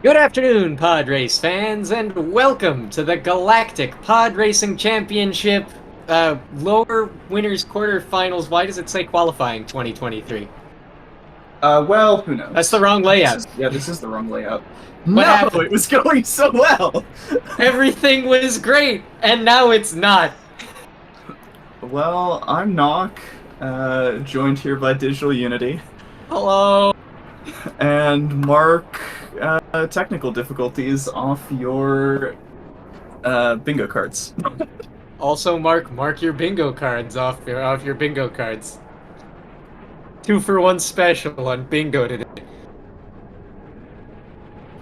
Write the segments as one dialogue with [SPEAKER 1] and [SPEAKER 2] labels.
[SPEAKER 1] Good afternoon, pod race fans, and welcome to the Galactic Pod Racing Championship lower winners quarterfinals. Why does it say qualifying 2023?
[SPEAKER 2] Well, who
[SPEAKER 1] That's the
[SPEAKER 2] knows?
[SPEAKER 1] wrong layout.
[SPEAKER 2] This is the wrong layout.
[SPEAKER 1] What
[SPEAKER 2] No,
[SPEAKER 1] happened?
[SPEAKER 2] it was going so well.
[SPEAKER 1] Everything was great, and now it's not.
[SPEAKER 2] Well, I'm Knock, joined here by Digital Unity,
[SPEAKER 1] Hello.
[SPEAKER 2] and Mark, technical difficulties off your bingo cards.
[SPEAKER 1] Also, mark your bingo cards off your bingo cards. 2-for-1 special on bingo today.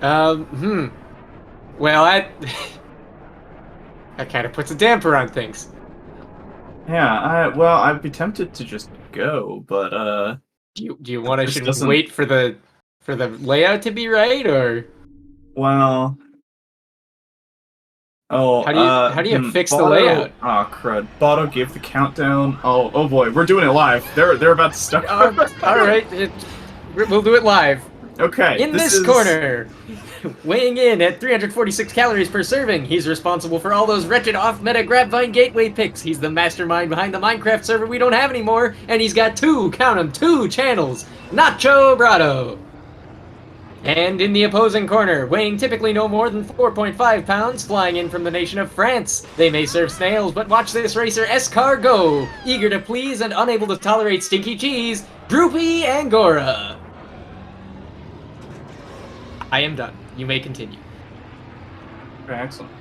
[SPEAKER 1] Hmm. Well, that kind of puts a damper on things.
[SPEAKER 2] Yeah, well, I'd be tempted to just go, but
[SPEAKER 1] Do you
[SPEAKER 2] if
[SPEAKER 1] want to
[SPEAKER 2] this
[SPEAKER 1] should
[SPEAKER 2] doesn't,
[SPEAKER 1] wait for the layout to be right, or
[SPEAKER 2] well, oh,
[SPEAKER 1] how do you fix the
[SPEAKER 2] Botto,
[SPEAKER 1] layout?
[SPEAKER 2] crud. Botto gave the countdown. Oh boy, we're doing it live. They're about to start.
[SPEAKER 1] All right, we'll do it live.
[SPEAKER 2] Okay,
[SPEAKER 1] In
[SPEAKER 2] this
[SPEAKER 1] this
[SPEAKER 2] is
[SPEAKER 1] corner, weighing in at 346 calories per serving, he's responsible for all those wretched off-meta Grapvine gateway picks. He's the mastermind behind the Minecraft server we don't have anymore, and he's got count 'em, two channels. NachoBrado. And in the opposing corner, weighing typically no more than 4.5 pounds, flying in from the nation of France. They may serve snails, but watch this racer escargot. Eager to please and unable to tolerate stinky cheese, Droopy Angora. I am done. You may continue.
[SPEAKER 2] okay, excellent.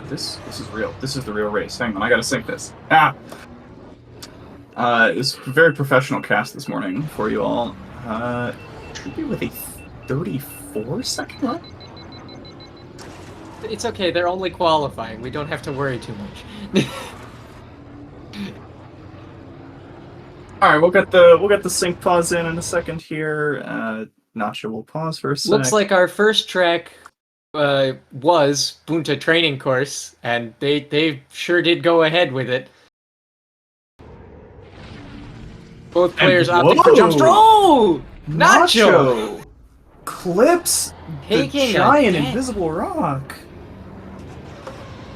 [SPEAKER 2] This is real. This is the real race. Hang on, I gotta sync this. It's a very professional cast this morning for you all. Should be with a 34-second run.
[SPEAKER 1] It's okay, they're only qualifying. We don't have to worry too much.
[SPEAKER 2] All right, we'll get the sync pause in a second here. Nacho will pause for a sec.
[SPEAKER 1] Looks like our first track was Bunta Training Course, and they sure did go ahead with it. Both players opting for jumps. Oh! Nacho!
[SPEAKER 2] Clips the
[SPEAKER 1] Taking
[SPEAKER 2] giant
[SPEAKER 1] a
[SPEAKER 2] invisible rock.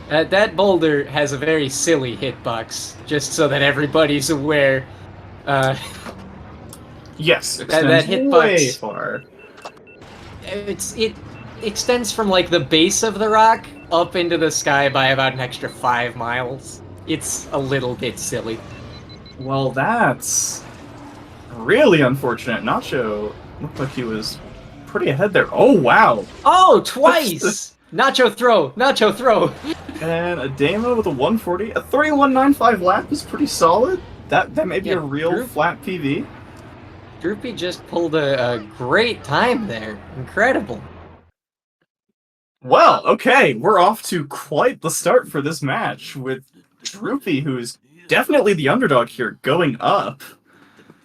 [SPEAKER 1] That boulder has a very silly hitbox, just so that everybody's aware.
[SPEAKER 2] Yes,
[SPEAKER 1] that
[SPEAKER 2] extends
[SPEAKER 1] hitbox
[SPEAKER 2] way far.
[SPEAKER 1] It extends from like the base of the rock up into the sky by about an extra 5 miles. It's a little bit silly.
[SPEAKER 2] Well, that's really unfortunate. Nacho looked like he was pretty ahead there. Oh, wow.
[SPEAKER 1] Oh, twice! Nacho throw! Nacho throw!
[SPEAKER 2] And a Damo with a 140. A 31.95 lap is pretty solid. That may be a real flat PV.
[SPEAKER 1] Droopy just pulled a great time there. Incredible.
[SPEAKER 2] Well, okay, we're off to quite the start for this match with Droopy, who's definitely the underdog here, going up.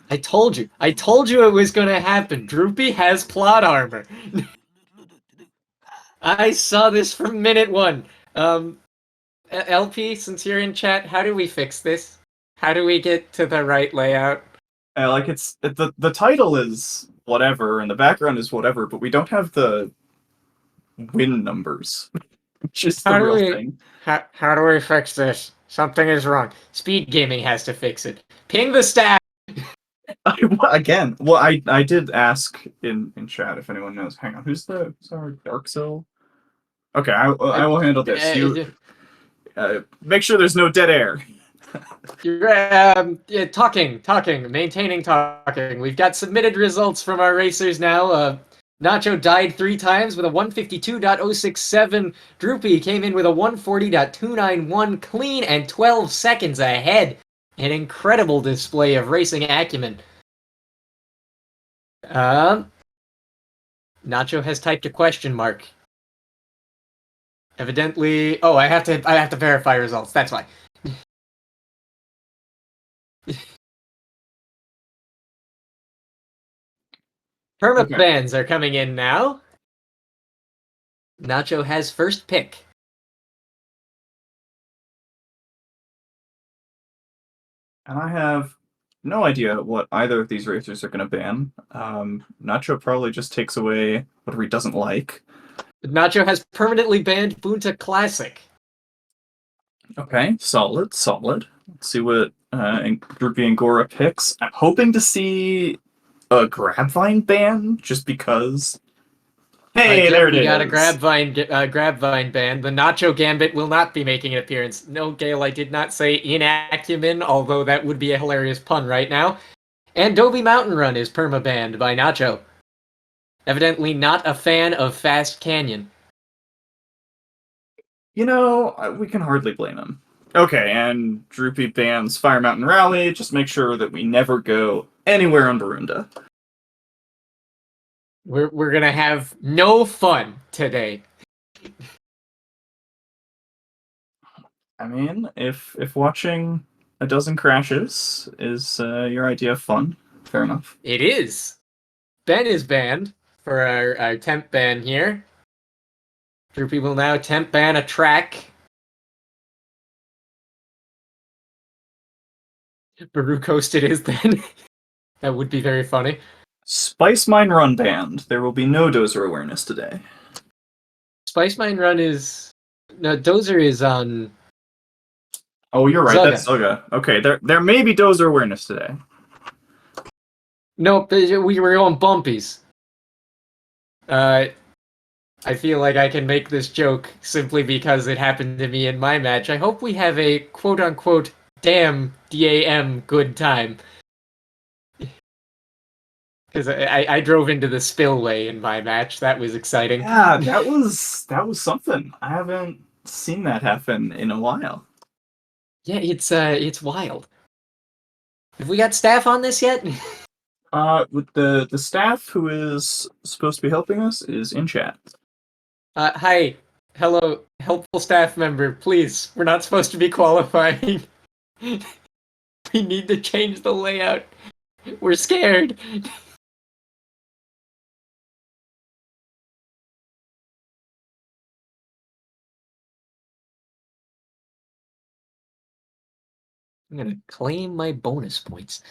[SPEAKER 1] I told you it was gonna happen. Droopy has plot armor. I saw this from minute one. LP, since you're in chat, how do we fix this? How do we get to the right layout?
[SPEAKER 2] Like the title is whatever and the background is whatever, but we don't have the win numbers, which is the real thing.
[SPEAKER 1] How do we fix this? Something is wrong. SpeedGaming has to fix it. Ping the staff.
[SPEAKER 2] Again, well, I did ask in chat if anyone knows. Hang on, who's our Dark Soul? Okay, I will handle this. You make sure there's no dead air.
[SPEAKER 1] Yeah, talking, maintaining talking. We've got submitted results from our racers now. Nacho died 3 times with a 152.067. Droopy came in with a 140.291, clean and 12 seconds ahead. An incredible display of racing acumen. Nacho has typed a question mark. Evidently, oh, I have to verify results. That's why. Perma bans are coming in now. Nacho has first pick.
[SPEAKER 2] And I have no idea what either of these racers are going to ban. Nacho probably just takes away whatever he doesn't like.
[SPEAKER 1] Nacho has permanently banned Bunta Classic.
[SPEAKER 2] Okay, solid. Let's see what Droopy Angora picks. I'm hoping to see a Grabvine ban, just because. Hey, there it
[SPEAKER 1] we
[SPEAKER 2] is.
[SPEAKER 1] got a Grabvine ban. The Nacho Gambit will not be making an appearance. No, Gale, I did not say inacumen, although that would be a hilarious pun right now. And Dobie Mountain Run is perma-banned by Nacho. Evidently not a fan of Fast Canyon.
[SPEAKER 2] You know, we can hardly blame him. Okay, and Droopy bans Fire Mountain Rally. Just make sure that we never go anywhere on Barunda.
[SPEAKER 1] We're gonna have no fun today.
[SPEAKER 2] I mean, if watching a dozen crashes is your idea of fun, fair enough.
[SPEAKER 1] It is. Ben is banned for our temp ban here. Droopy will now temp ban a track. Baru Coast it is then. That would be very funny.
[SPEAKER 2] Spice Mine Run banned. There will be no dozer awareness today.
[SPEAKER 1] Spice Mine Run is... No, Dozer is on...
[SPEAKER 2] Oh, you're right.
[SPEAKER 1] Zugga.
[SPEAKER 2] That's Zugga. Okay, there may be dozer awareness today.
[SPEAKER 1] Nope, we were on bumpies. I feel like I can make this joke simply because it happened to me in my match. I hope we have a quote-unquote damn DAM good time. Because I drove into the spillway in my match. That was exciting.
[SPEAKER 2] Yeah, that was something. I haven't seen that happen in a while.
[SPEAKER 1] Yeah, it's wild. Have we got staff on this yet?
[SPEAKER 2] With the staff who is supposed to be helping us is in chat.
[SPEAKER 1] Hi. Hello, helpful staff member. Please, we're not supposed to be qualifying. We need to change the layout. We're scared. I'm gonna claim my bonus points.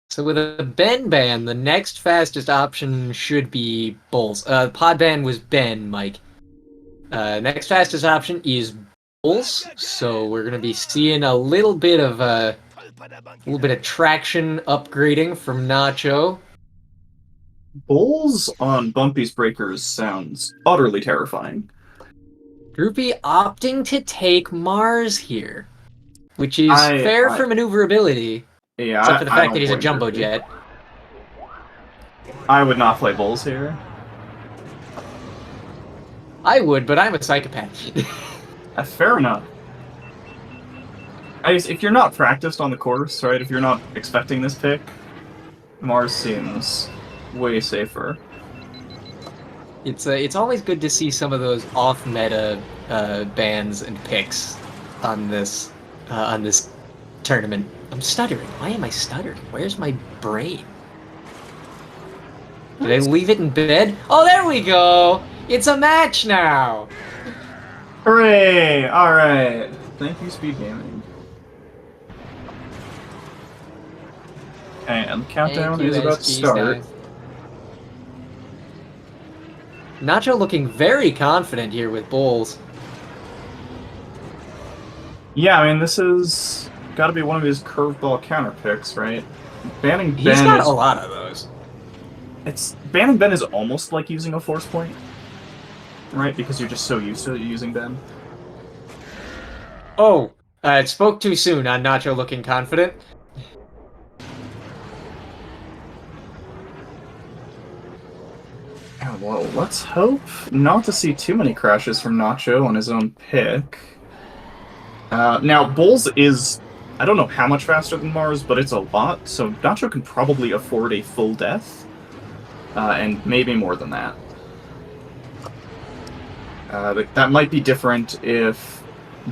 [SPEAKER 1] So with a Ben ban, the next fastest option should be Bulls. Pod ban was Ben, Mike. Next fastest option is Bulls. So we're gonna be seeing a little bit of traction upgrading from Nacho.
[SPEAKER 2] Bulls on Bumpy's Breakers sounds utterly terrifying.
[SPEAKER 1] Droopy opting to take Mars here, which is fair for maneuverability,
[SPEAKER 2] Yeah,
[SPEAKER 1] except for the fact that
[SPEAKER 2] don't
[SPEAKER 1] he's a
[SPEAKER 2] blame
[SPEAKER 1] jumbo
[SPEAKER 2] Droopy.
[SPEAKER 1] jet.
[SPEAKER 2] I would not play Bulls here.
[SPEAKER 1] I would, but I'm a psychopath.
[SPEAKER 2] Fair enough. If you're not practiced on the course, right, if you're not expecting this pick, Mars seems way safer.
[SPEAKER 1] It's always good to see some of those off-meta bans and picks on this tournament. I'm stuttering. Why am I stuttering? Where's my brain? Did I leave it in bed? Oh, there we go! It's a match now!
[SPEAKER 2] Hooray! Alright. Thank you, SpeedGaming. And the countdown is about to start.
[SPEAKER 1] Nacho looking very confident here with Bulls.
[SPEAKER 2] Yeah, I mean, this is got to be one of his curveball counter picks, right? Banning Ben
[SPEAKER 1] He's got a lot of those.
[SPEAKER 2] Banning Ben is almost like using a force point, right? Because you're just so used to using Ben.
[SPEAKER 1] Oh, it spoke too soon on Nacho looking confident.
[SPEAKER 2] Yeah, well, let's hope not to see too many crashes from Nacho on his own pick. Now, Bulls is, I don't know how much faster than Mars, but it's a lot, so Nacho can probably afford a full death, and maybe more than that. That might be different if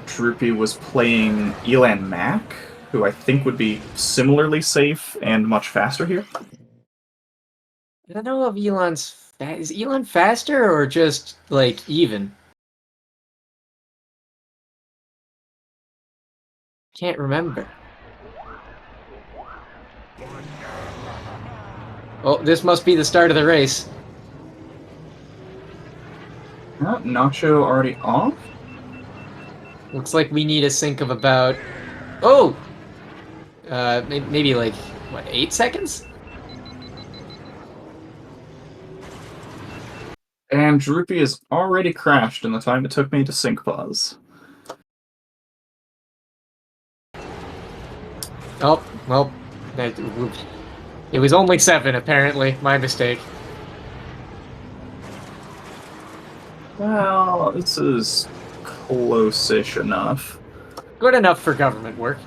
[SPEAKER 2] Droopy was playing Elan Mac, who I think would be similarly safe and much faster here.
[SPEAKER 1] I don't know if Elon's... Is Elon faster or just, like, even? Can't remember. Oh, this must be the start of the race.
[SPEAKER 2] Nacho already off?
[SPEAKER 1] Looks like we need a sync of about... Oh! Maybe like, what, 8 seconds?
[SPEAKER 2] And Droopy has already crashed in the time it took me to sync pause.
[SPEAKER 1] Oh, well, it was only 7, apparently. My mistake.
[SPEAKER 2] Well, this is close-ish enough.
[SPEAKER 1] Good enough for government work.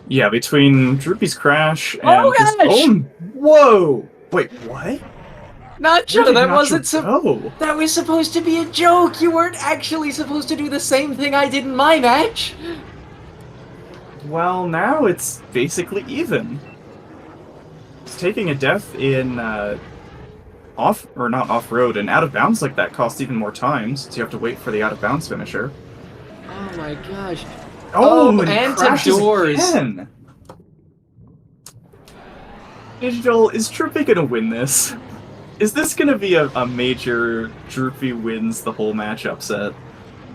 [SPEAKER 2] Yeah, between Droopy's crash and
[SPEAKER 1] Oh,
[SPEAKER 2] his
[SPEAKER 1] gosh!
[SPEAKER 2] own... Whoa! Wait, what?
[SPEAKER 1] Nacho, that wasn't
[SPEAKER 2] go?
[SPEAKER 1] that was supposed to be a joke! You weren't actually supposed to do the same thing I did in my match!
[SPEAKER 2] Well, now it's basically even. It's taking a death in, not off-road, and out-of-bounds like that costs even more time, since you have to wait for the out-of-bounds finisher.
[SPEAKER 1] Oh my gosh.
[SPEAKER 2] Oh,
[SPEAKER 1] and
[SPEAKER 2] to
[SPEAKER 1] doors.
[SPEAKER 2] Again. Digital, is Droopy gonna win this? Is this gonna be a major Droopy wins the whole match upset?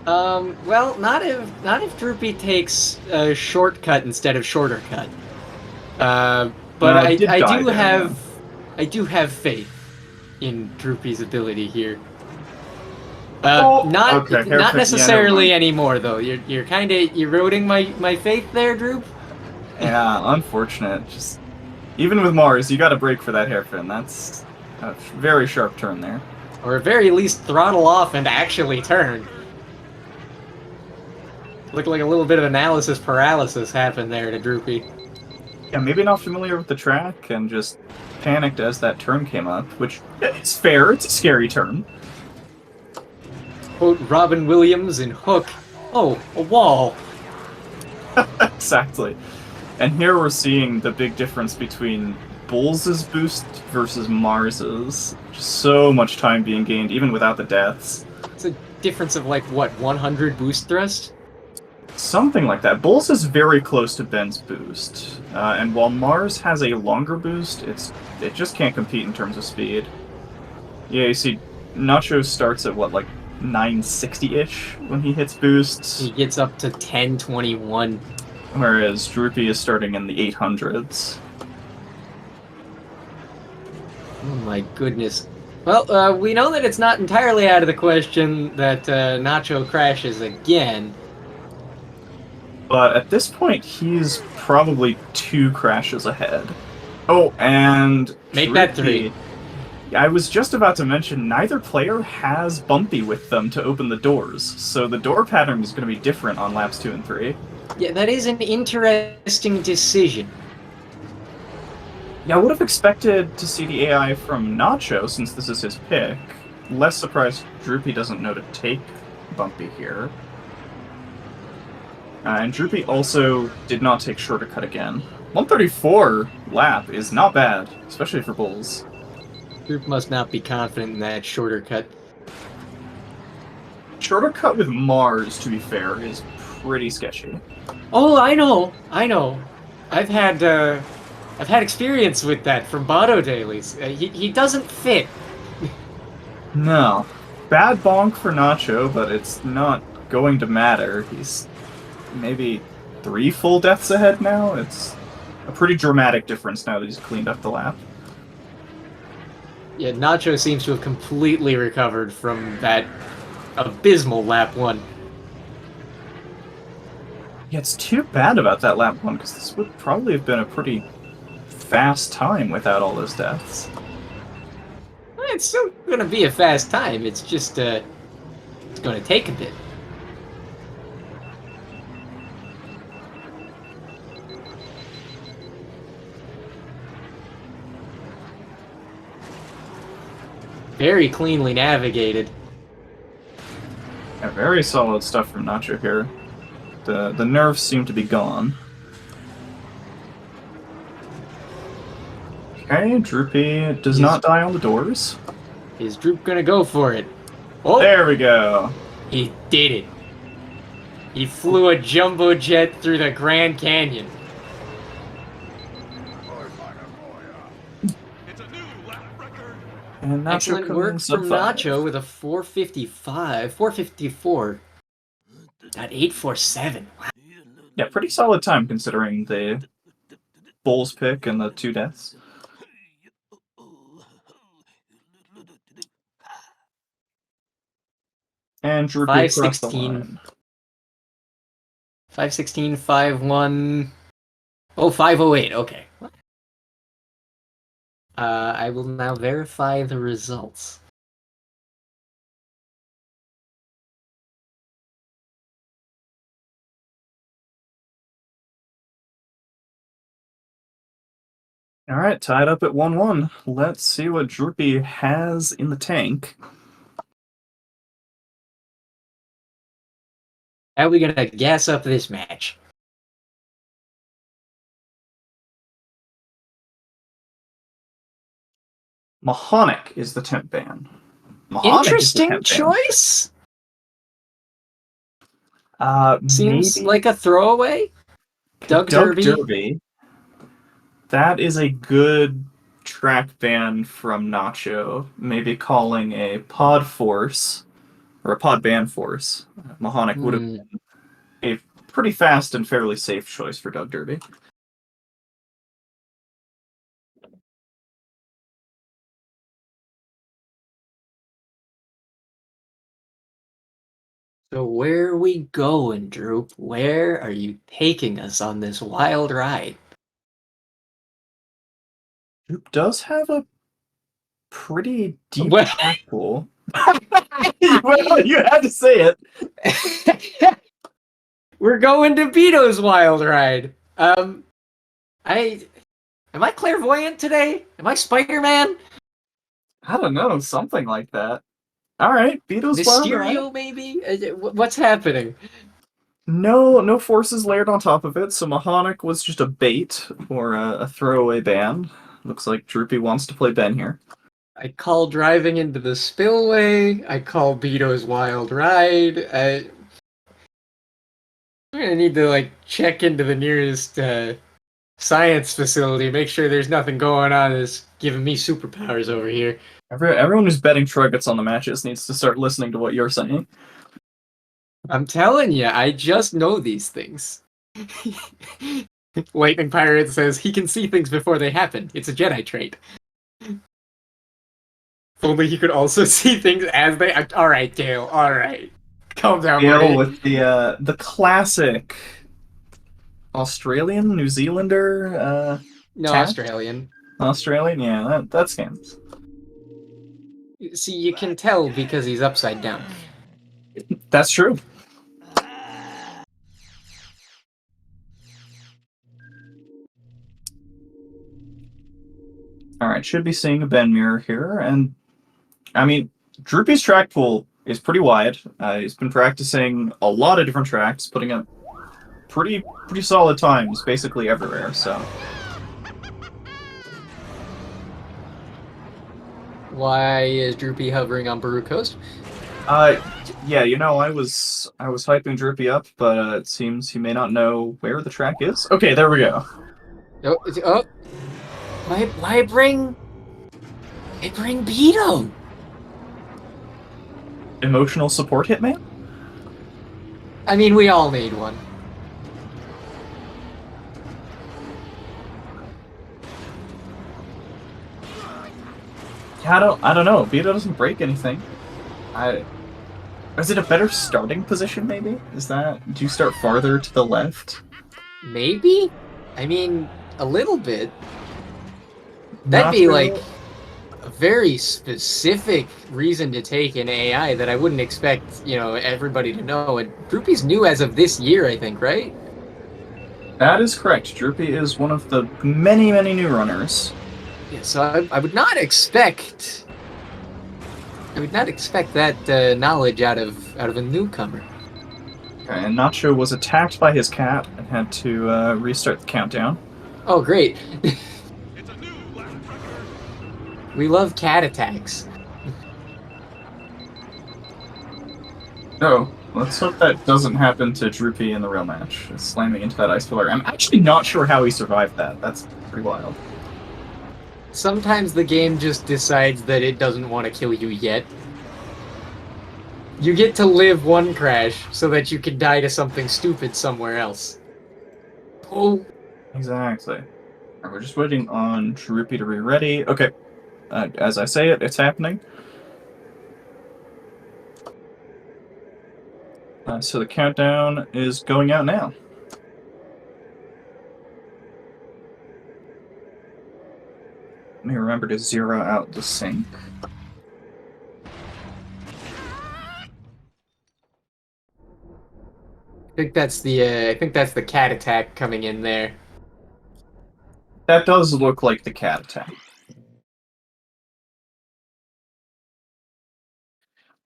[SPEAKER 1] Well, not if Droopy takes a shortcut instead of shorter cut. But I do have faith in Droopy's ability here. Not necessarily anymore though. You're kind of eroding my faith there, Droop.
[SPEAKER 2] Yeah, unfortunate. Just even with Mars, you got to brake for that hairpin. That's a very sharp turn there.
[SPEAKER 1] Or at very least throttle off and actually turn. Looked like a little bit of analysis paralysis happened there to Droopy.
[SPEAKER 2] Yeah, maybe not familiar with the track and just panicked as that turn came up, which is fair. It's a scary turn.
[SPEAKER 1] Quote Robin Williams in Hook. Oh, a wall.
[SPEAKER 2] Exactly. And here we're seeing the big difference between Bulls' boost versus Mars's. Just so much time being gained, even without the deaths.
[SPEAKER 1] It's a difference of like, what, 100 boost thrust?
[SPEAKER 2] Something like that. Bulls is very close to Ben's boost. And while Mars has a longer boost, it just can't compete in terms of speed. Yeah, you see, Nacho starts at what, like 960-ish when he hits boosts?
[SPEAKER 1] He gets up to 1021.
[SPEAKER 2] Whereas Droopy is starting in the 800s.
[SPEAKER 1] Oh my goodness. Well, we know that it's not entirely out of the question that Nacho crashes again.
[SPEAKER 2] But at this point, he's probably 2 crashes ahead. Oh, and
[SPEAKER 1] make
[SPEAKER 2] Droopy,
[SPEAKER 1] that 3.
[SPEAKER 2] I was just about to mention, neither player has Bumpy with them to open the doors, so the door pattern is going to be different on laps 2 and 3.
[SPEAKER 1] Yeah, that is an interesting decision.
[SPEAKER 2] Yeah, I would have expected to see the AI from Nacho, since this is his pick. Less surprised Droopy doesn't know to take Bumpy here. And Droopy also did not take shorter cut again. 134 lap is not bad, especially for Bulls.
[SPEAKER 1] Droop must not be confident in that shorter cut.
[SPEAKER 2] Shorter cut with Mars, to be fair, is pretty sketchy.
[SPEAKER 1] Oh, I know. I've had experience with that from Bado dailies. He doesn't fit.
[SPEAKER 2] No. Bad bonk for Nacho, but it's not going to matter. He's maybe 3 full deaths ahead now. It's a pretty dramatic difference now that he's cleaned up the lap.
[SPEAKER 1] Yeah, Nacho seems to have completely recovered from that abysmal lap 1.
[SPEAKER 2] Yeah, it's too bad about that lap 1, because this would probably have been a pretty fast time without all those deaths.
[SPEAKER 1] Well, it's still going to be a fast time. It's just, it's going to take a bit. Very cleanly navigated.
[SPEAKER 2] Yeah, very solid stuff from Nacho here. The nerves seem to be gone. Okay, Droopy does not die on the doors.
[SPEAKER 1] Is Droop gonna go for it? Oh!
[SPEAKER 2] There we go!
[SPEAKER 1] He did it. He flew a jumbo jet through the Grand Canyon.
[SPEAKER 2] And Nacho
[SPEAKER 1] Excellent
[SPEAKER 2] coming
[SPEAKER 1] work
[SPEAKER 2] in
[SPEAKER 1] from
[SPEAKER 2] sub-5.
[SPEAKER 1] Nacho with a 454.847. Wow.
[SPEAKER 2] Yeah, pretty solid time considering the Bulls pick and the 2 deaths. And Droopy across the
[SPEAKER 1] 516.
[SPEAKER 2] line.
[SPEAKER 1] 516, 51. Oh, 508. Okay. I will now verify the results.
[SPEAKER 2] All right, tied up at 1-1. Let's see what Droopy has in the tank.
[SPEAKER 1] How are we gonna gas up this match?
[SPEAKER 2] Mahonic is the temp ban.
[SPEAKER 1] Interesting choice. Seems
[SPEAKER 2] Maybe
[SPEAKER 1] like a throwaway. Doug
[SPEAKER 2] Derby. That is a good track ban from Nacho. Maybe calling a pod force or a pod ban force. Mahonic would have been a pretty fast and fairly safe choice for Doug Derby.
[SPEAKER 1] So where are we going, Droop? Where are you taking us on this wild ride?
[SPEAKER 2] Droop does have a pretty deep
[SPEAKER 1] Well,
[SPEAKER 2] track pool. Well, you had to say it.
[SPEAKER 1] we're going to Beto's wild ride. Am I clairvoyant today? Am I Spider-Man?
[SPEAKER 2] I don't know, something like that. All right, Beatles wild ride.
[SPEAKER 1] Mysterio, maybe? What's happening?
[SPEAKER 2] No forces layered on top of it, so Mahonic was just a bait or a throwaway ban. Looks like Droopy wants to play Ben here.
[SPEAKER 1] I call driving into the spillway. I call Beto's wild ride. I'm gonna need to check into the nearest science facility, make sure there's nothing going on that's giving me superpowers over here.
[SPEAKER 2] Everyone who's betting Troy gets on the matches needs to start listening to what you're saying.
[SPEAKER 1] I'm telling you, I just know these things. Lightning Pirate says he can see things before they happen. It's a Jedi trait. If only he could also see things as they. All right, Gale. All right, calm down, buddy.
[SPEAKER 2] With the classic Australian, New Zealander.
[SPEAKER 1] No,
[SPEAKER 2] tact?
[SPEAKER 1] Australian.
[SPEAKER 2] Yeah, that scans.
[SPEAKER 1] See, you can tell because he's upside down.
[SPEAKER 2] That's true. Alright, should be seeing a Ben mirror here, and I mean, Droopy's track pool is pretty wide. He's been practicing a lot of different tracks, putting up pretty solid times basically everywhere, so.
[SPEAKER 1] Why is Droopy hovering on Baru Coast?
[SPEAKER 2] Yeah, I was hyping Droopy up, but it seems he may not know where the track is. Okay, there we go.
[SPEAKER 1] Oh. Why bring Beto?
[SPEAKER 2] Emotional support hitman?
[SPEAKER 1] I mean, we all need one.
[SPEAKER 2] Yeah, I don't know. Beto doesn't break anything. Is it a better starting position, maybe? Do you start farther to the left?
[SPEAKER 1] Maybe? I mean, a little bit. That'd be like a very specific reason to take an AI that I wouldn't expect, everybody to know. And Droopy's new as of this year, I think, right?
[SPEAKER 2] That is correct. Droopy is one of the many new runners.
[SPEAKER 1] Yeah, so I would not expect that knowledge out of a newcomer.
[SPEAKER 2] Okay, and Nacho was attacked by his cat and had to restart the countdown.
[SPEAKER 1] Oh, great. We love cat attacks.
[SPEAKER 2] Oh, let's hope that doesn't happen to Droopy in the real match. Slamming into that ice pillar. I'm actually not sure how he survived that. That's pretty wild.
[SPEAKER 1] Sometimes the game just decides that it doesn't want to kill you yet. You get to live one crash so that you can die to something stupid somewhere else. Oh.
[SPEAKER 2] Exactly. Alright, we're just waiting on Droopy to be ready. Okay. As I say it, it's happening. So the countdown is going out now. Let me remember to zero out the sync.
[SPEAKER 1] I think that's the cat attack coming in there.
[SPEAKER 2] That does look like the cat attack.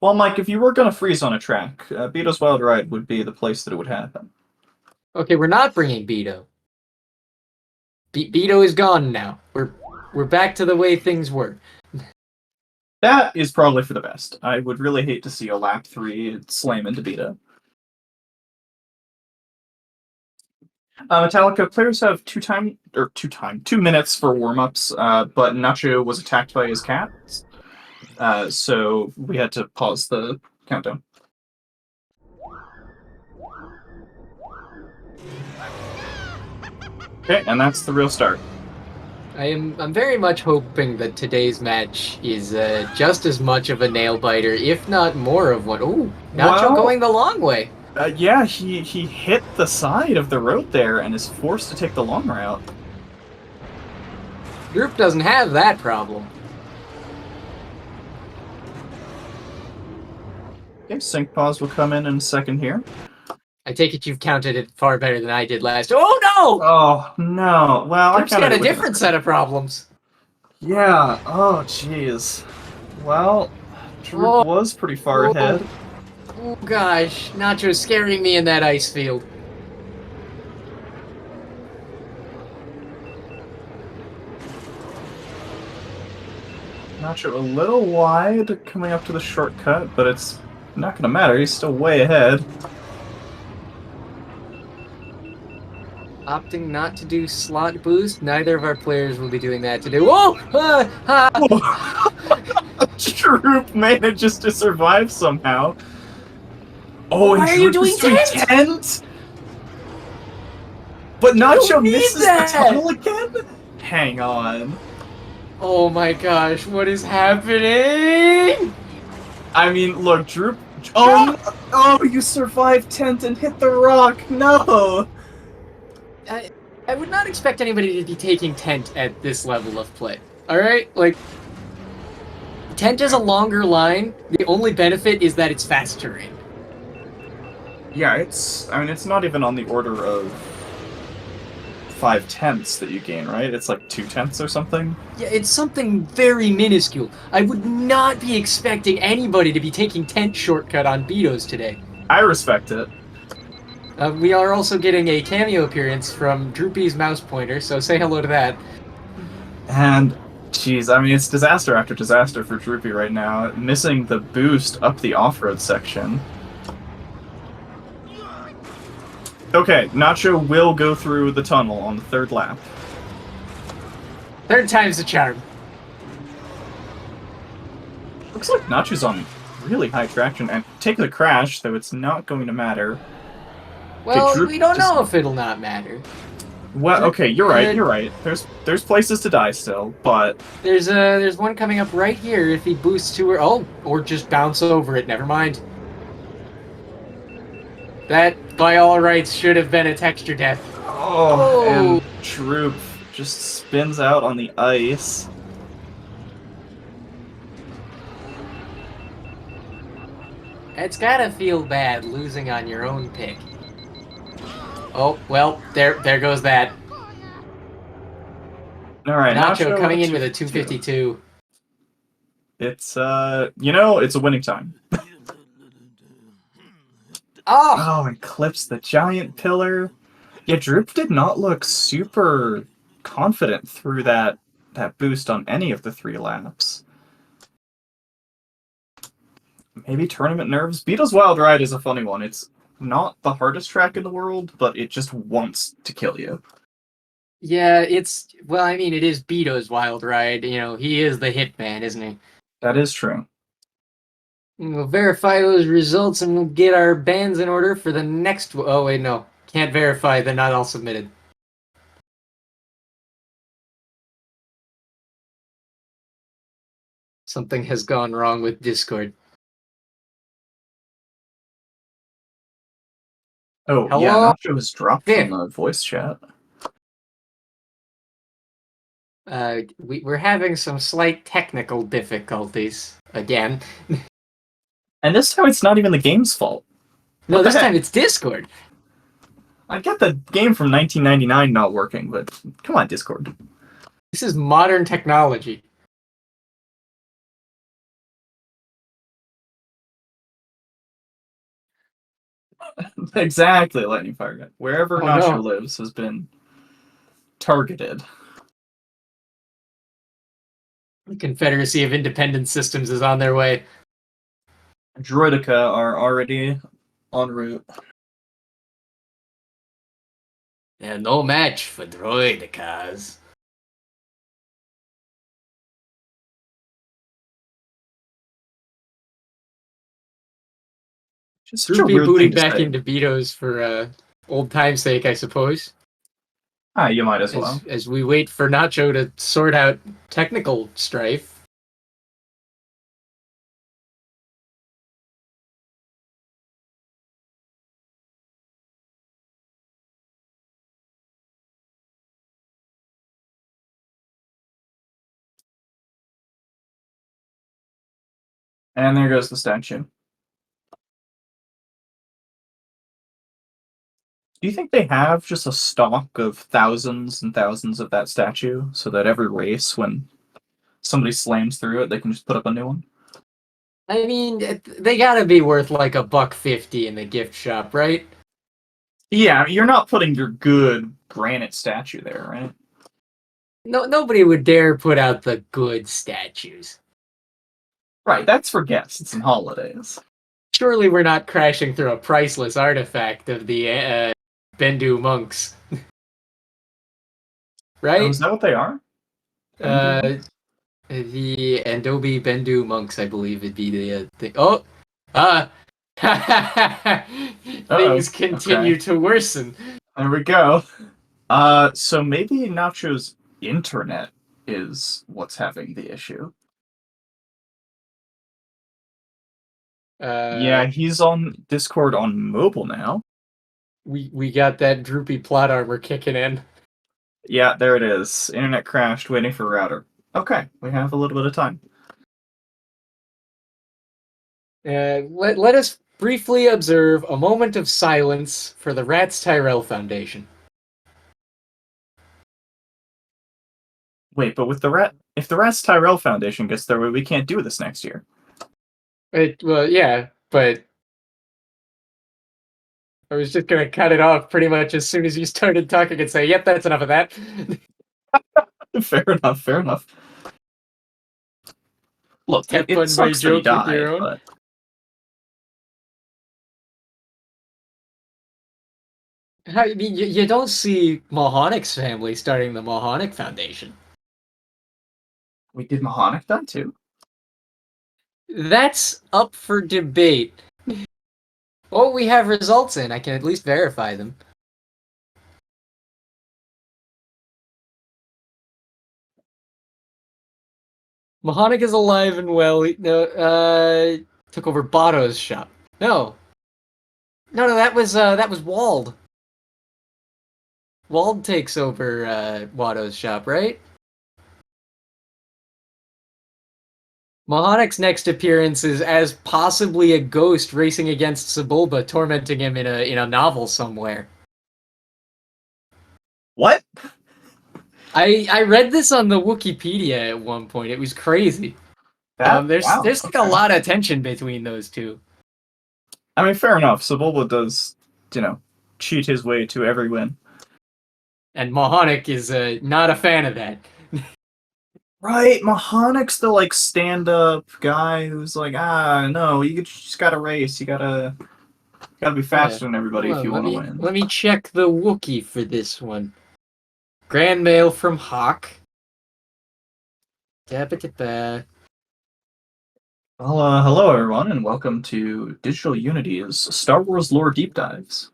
[SPEAKER 2] Well, Mike, if you were going to freeze on a track, Beato's Wild Ride would be the place that it would happen.
[SPEAKER 1] Okay, we're not bringing Beto. Beto is gone now. We're back to the way things were.
[SPEAKER 2] That is probably for the best. I would really hate to see a lap 3 slam into Beto. Metallica, players have 2 minutes for warm-ups, but Nacho was attacked by his cat, so we had to pause the countdown. Okay, and that's the real start.
[SPEAKER 1] I'm very much hoping that today's match is just as much of a nail biter, if not more of one. Ooh, Nacho going the long way.
[SPEAKER 2] Yeah, he hit the side of the road there and is forced to take the long route.
[SPEAKER 1] Droop doesn't have that problem.
[SPEAKER 2] Okay, sync pause will come in a second here.
[SPEAKER 1] I take it you've counted it far better than I did last. Oh no!
[SPEAKER 2] Oh no! Well,
[SPEAKER 1] Droop's got a different set of problems.
[SPEAKER 2] Yeah. Oh jeez. Well, Droop was pretty far ahead.
[SPEAKER 1] Oh gosh, Nacho's scaring me in that ice field.
[SPEAKER 2] Nacho a little wide coming up to the shortcut, but it's not going to matter. He's still way ahead.
[SPEAKER 1] Opting not to do slot boost. Neither of our players will be doing that today. Whoa!
[SPEAKER 2] Droop manages to survive somehow. Oh,
[SPEAKER 1] why are you doing
[SPEAKER 2] tent? But Nacho misses the tunnel again? Hang on.
[SPEAKER 1] Oh my gosh, what is happening?
[SPEAKER 2] I mean, look, Droop... Oh, no! Oh, you survived tent and hit the rock! No!
[SPEAKER 1] I would not expect anybody to be taking tent at this level of play. Alright? Like, tent is a longer line. The only benefit is that it's fast terrain.
[SPEAKER 2] Yeah, it's... I mean, it's not even on the order of 5/10 that you gain, right? It's like 2/10 or something?
[SPEAKER 1] Yeah, it's something very minuscule. I would not be expecting anybody to be taking tent shortcut on Betos today.
[SPEAKER 2] I respect it.
[SPEAKER 1] We are also getting a cameo appearance from Droopy's mouse pointer, so say hello to that.
[SPEAKER 2] And, jeez, I mean, it's disaster after disaster for Droopy right now. Missing the boost up the off-road section. Okay, Nacho will go through the tunnel on the third lap.
[SPEAKER 1] Third time's the charm.
[SPEAKER 2] Looks like Nacho's on really high traction, and take the crash, though it's not going to matter.
[SPEAKER 1] Well, okay, we don't know if it'll not matter.
[SPEAKER 2] Well, okay, you're right. There's places to die still, but...
[SPEAKER 1] There's one coming up right here if he boosts to her... Oh, or just bounce over it, never mind. That, by all rights, should have been a texture death.
[SPEAKER 2] Oh, and Droop just spins out on the ice.
[SPEAKER 1] It's gotta feel bad losing on your own pick. Oh, well, there goes that.
[SPEAKER 2] Alright,
[SPEAKER 1] Nacho coming in with a 252.
[SPEAKER 2] It's, you know, it's a winning time. Oh, and clips the giant pillar. Yeah, Droop did not look super confident through that boost on any of the 3 laps. Maybe tournament nerves? Beato's Wild Ride is a funny one. It's not the hardest track in the world, but it just wants to kill you.
[SPEAKER 1] Yeah, well, I mean, it is Beto's wild ride. You know, he is the hitman, isn't he?
[SPEAKER 2] That is true.
[SPEAKER 1] We'll verify those results and we'll get our bans in order for the next. Oh wait, no, can't verify. They're not all submitted. Something has gone wrong with Discord.
[SPEAKER 2] Oh, yeah,
[SPEAKER 1] Hello,
[SPEAKER 2] Nacho was dropped from
[SPEAKER 1] Fifth.
[SPEAKER 2] the voice chat.
[SPEAKER 1] We're having some slight technical difficulties again.
[SPEAKER 2] And this time it's not even the game's fault.
[SPEAKER 1] No,
[SPEAKER 2] What the
[SPEAKER 1] this
[SPEAKER 2] heck?
[SPEAKER 1] time it's Discord.
[SPEAKER 2] I get the game from 1999 not working, but come on, Discord.
[SPEAKER 1] This is modern technology.
[SPEAKER 2] Exactly, Lightning Fire Gun. Wherever
[SPEAKER 1] Oh
[SPEAKER 2] Nacho
[SPEAKER 1] no.
[SPEAKER 2] lives has been targeted.
[SPEAKER 1] The Confederacy of Independent Systems is on their way.
[SPEAKER 2] Droidica are already en route.
[SPEAKER 1] Yeah, no match for Droidicas.
[SPEAKER 2] Just such a
[SPEAKER 1] Droopy
[SPEAKER 2] weird thing
[SPEAKER 1] booting
[SPEAKER 2] to
[SPEAKER 1] back
[SPEAKER 2] say.
[SPEAKER 1] into Beto's for old time's sake, I suppose.
[SPEAKER 2] Ah, you might as well.
[SPEAKER 1] As we wait for Nacho to sort out technical strife.
[SPEAKER 2] And there goes the statue. Do you think they have just a stock of thousands and thousands of that statue so that every race, when somebody slams through it, they can just put up a new one?
[SPEAKER 1] I mean, they gotta be worth like $1.50 in the gift shop, right?
[SPEAKER 2] Yeah, you're not putting your good granite statue there, right?
[SPEAKER 1] No, nobody would dare put out the good statues.
[SPEAKER 2] Right, that's for guests and holidays.
[SPEAKER 1] Surely we're not crashing through a priceless artifact of the Bendu monks,
[SPEAKER 2] Oh,
[SPEAKER 1] right?
[SPEAKER 2] is that what they are?
[SPEAKER 1] Uh, the Andobi Bendu monks, I believe, would be the thing. Oh, uh,
[SPEAKER 2] Uh-oh.
[SPEAKER 1] things continue
[SPEAKER 2] Okay.
[SPEAKER 1] to worsen.
[SPEAKER 2] There we go. So maybe Nacho's internet is what's having the issue. Yeah,
[SPEAKER 1] Uh,
[SPEAKER 2] he's on Discord on mobile now.
[SPEAKER 1] we got that droopy plot armor kicking in.
[SPEAKER 2] Yeah, there it is. Internet crashed, waiting for router. Okay, we have a little bit of time.
[SPEAKER 1] Let us briefly observe a moment of silence for the Rats Tyrell Foundation.
[SPEAKER 2] Wait, but with the if the Rats Tyrell Foundation gets their way, we can't do this next year.
[SPEAKER 1] Well, yeah, but I was just gonna cut it off pretty much as soon as you started talking and say, "Yep, that's enough of that."
[SPEAKER 2] Fair enough, fair enough. Look,
[SPEAKER 1] Have
[SPEAKER 2] it
[SPEAKER 1] fun my
[SPEAKER 2] sucks that he
[SPEAKER 1] joke with
[SPEAKER 2] died,
[SPEAKER 1] your own.
[SPEAKER 2] but
[SPEAKER 1] I mean, you don't see Mohonic's family starting the Mohonic Foundation.
[SPEAKER 2] we did Mahonic die too.
[SPEAKER 1] That's up for debate. Oh, we have results in. I can at least verify them. Mohonic is alive and well. Took over Botto's shop. No, that was Wald. Wald takes over Watto's shop, right? Mohonic's next appearance is as possibly a ghost racing against Sebulba, tormenting him in a novel somewhere.
[SPEAKER 2] What?
[SPEAKER 1] I read this on the Wikipedia at one point. It was crazy. There's
[SPEAKER 2] Wow.
[SPEAKER 1] like a lot of tension between those two.
[SPEAKER 2] I mean, fair enough. Sebulba does, cheat his way to every win.
[SPEAKER 1] And Mohonic is not a fan of that.
[SPEAKER 2] Right, Mahonic's the stand-up guy who's like, no, you just gotta race. You gotta be faster than everybody
[SPEAKER 1] Hold
[SPEAKER 2] if you
[SPEAKER 1] on,
[SPEAKER 2] want to win.
[SPEAKER 1] let me check the Wookiee for this one. Grand mail from Hawk. Da-ba-da-ba.
[SPEAKER 2] Well, hello everyone, and welcome to Digital Unity's Star Wars Lore Deep Dives.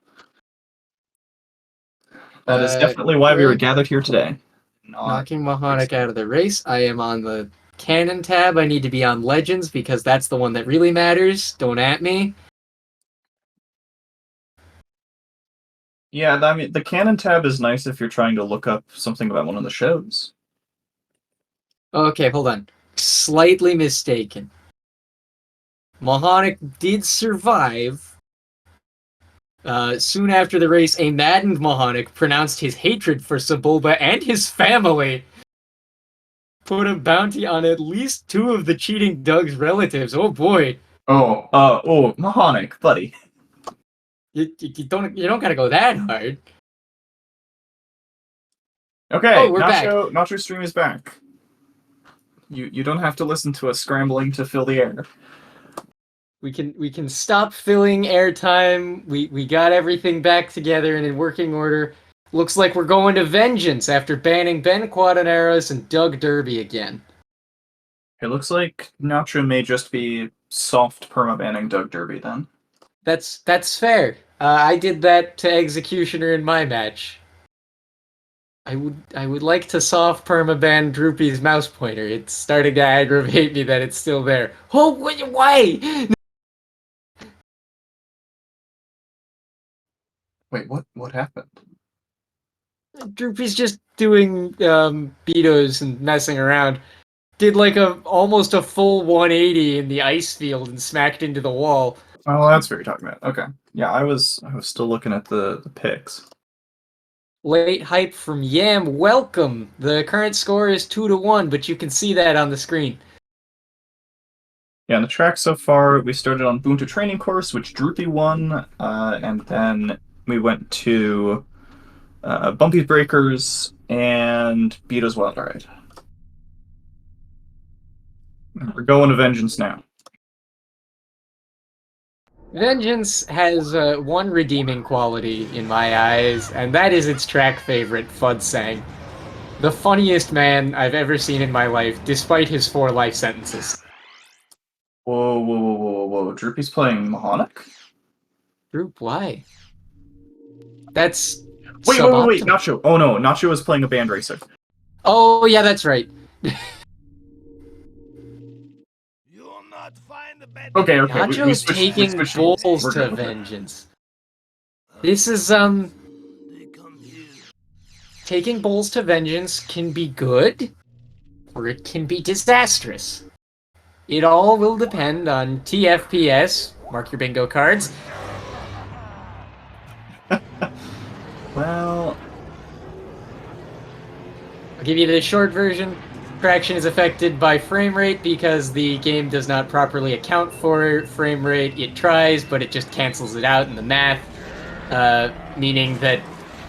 [SPEAKER 2] That is definitely why we were gathered here today.
[SPEAKER 1] Knocking Mahonic out of the race. I am on the Canon tab. I need to be on Legends because that's the one that really matters. Don't at me.
[SPEAKER 2] Yeah, I mean, the Canon tab is nice if you're trying to look up something about one of the shows.
[SPEAKER 1] Okay, hold on. Slightly mistaken. Mahonic did survive. Soon after the race, a maddened Mahonic pronounced his hatred for Sebulba and his family. Put a bounty on at least 2 of the cheating Doug's relatives. Oh boy.
[SPEAKER 2] Mahonic, buddy.
[SPEAKER 1] You don't gotta go that hard.
[SPEAKER 2] Okay,
[SPEAKER 1] we're back.
[SPEAKER 2] Nacho stream is back. You don't have to listen to us scrambling to fill the air.
[SPEAKER 1] We can stop filling airtime. We got everything back together and in working order. Looks like we're going to vengeance after banning Ben Quadraneros and Doug Derby again.
[SPEAKER 2] It looks like Nacho may just be soft perma-banning Doug Derby then.
[SPEAKER 1] That's fair. I did that to Executioner in my match. I would like to soft perma-ban Droopy's mouse pointer. It's starting to aggravate me that it's still there. Oh, why?
[SPEAKER 2] Wait, what happened?
[SPEAKER 1] Droopy's just doing beatos and messing around. Did like almost a full 180 in the ice field and smacked into the wall.
[SPEAKER 2] Oh, that's what you're talking about. Okay. Yeah, I was still looking at the pics.
[SPEAKER 1] Late hype from Yam. Welcome. The current score is 2-1, but you can see that on the screen.
[SPEAKER 2] Yeah, in the track so far, we started on Boonta Training Course, which Droopy won, and then we went to Bumpy Breakers and Beato's Wild Ride. We're going to Vengeance now.
[SPEAKER 1] Vengeance has one redeeming quality in my eyes, and that is its track favorite, Fudsang. The funniest man I've ever seen in my life, despite his 4 life sentences.
[SPEAKER 2] Whoa. Droopy's playing Mahonic?
[SPEAKER 1] Droop, why? That's
[SPEAKER 2] Wait, Nacho. Oh no, Nacho is playing a band racer.
[SPEAKER 1] Oh, yeah, that's right.
[SPEAKER 2] Okay.
[SPEAKER 1] Nacho's taking bulls to vengeance. This is, taking bulls to vengeance can be good, or it can be disastrous. It all will depend on TFPS, mark your bingo cards.
[SPEAKER 2] Well,
[SPEAKER 1] I'll give you the short version. Traction is affected by frame rate because the game does not properly account for frame rate. It tries, but it just cancels it out in the math, meaning that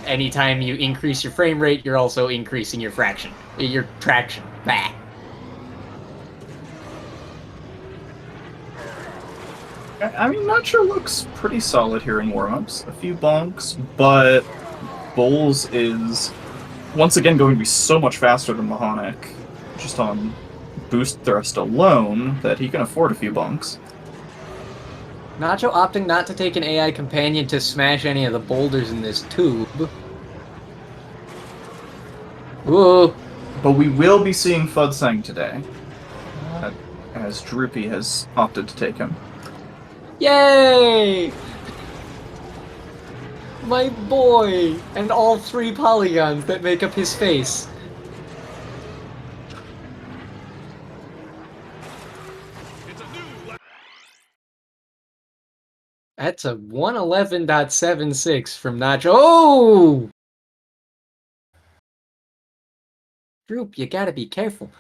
[SPEAKER 1] anytime you increase your frame rate, you're also increasing your traction. Bah.
[SPEAKER 2] I mean, Nacho looks pretty solid here in warm-ups. A few bonks, but Bowles is once again going to be so much faster than Mahonic, just on boost thrust alone, that he can afford a few bonks.
[SPEAKER 1] Nacho opting not to take an AI companion to smash any of the boulders in this tube. Ooh.
[SPEAKER 2] But we will be seeing Fudsang today, as Droopy has opted to take him.
[SPEAKER 1] Yay! My boy! And all 3 polygons that make up his face. That's a 111.76 from Nacho. Oh! Droop, you gotta be careful.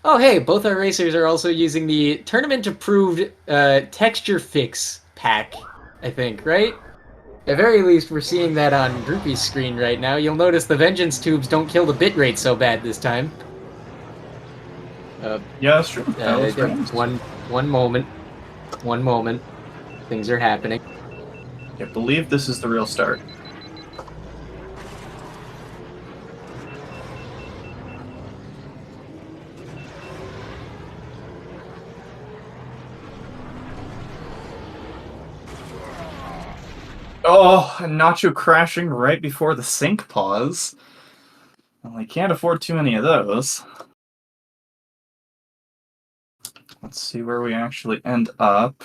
[SPEAKER 1] Oh, hey, both our racers are also using the tournament-approved texture fix pack, I think, right? At very least, we're seeing that on Droopy's screen right now. You'll notice the Vengeance tubes don't kill the bitrate so bad this time.
[SPEAKER 2] Yeah, that's true.
[SPEAKER 1] One moment. Things are happening.
[SPEAKER 2] I believe this is the real start. Oh, and Nacho crashing right before the sink pause. Well, I can't afford too many of those. Let's see where we actually end up.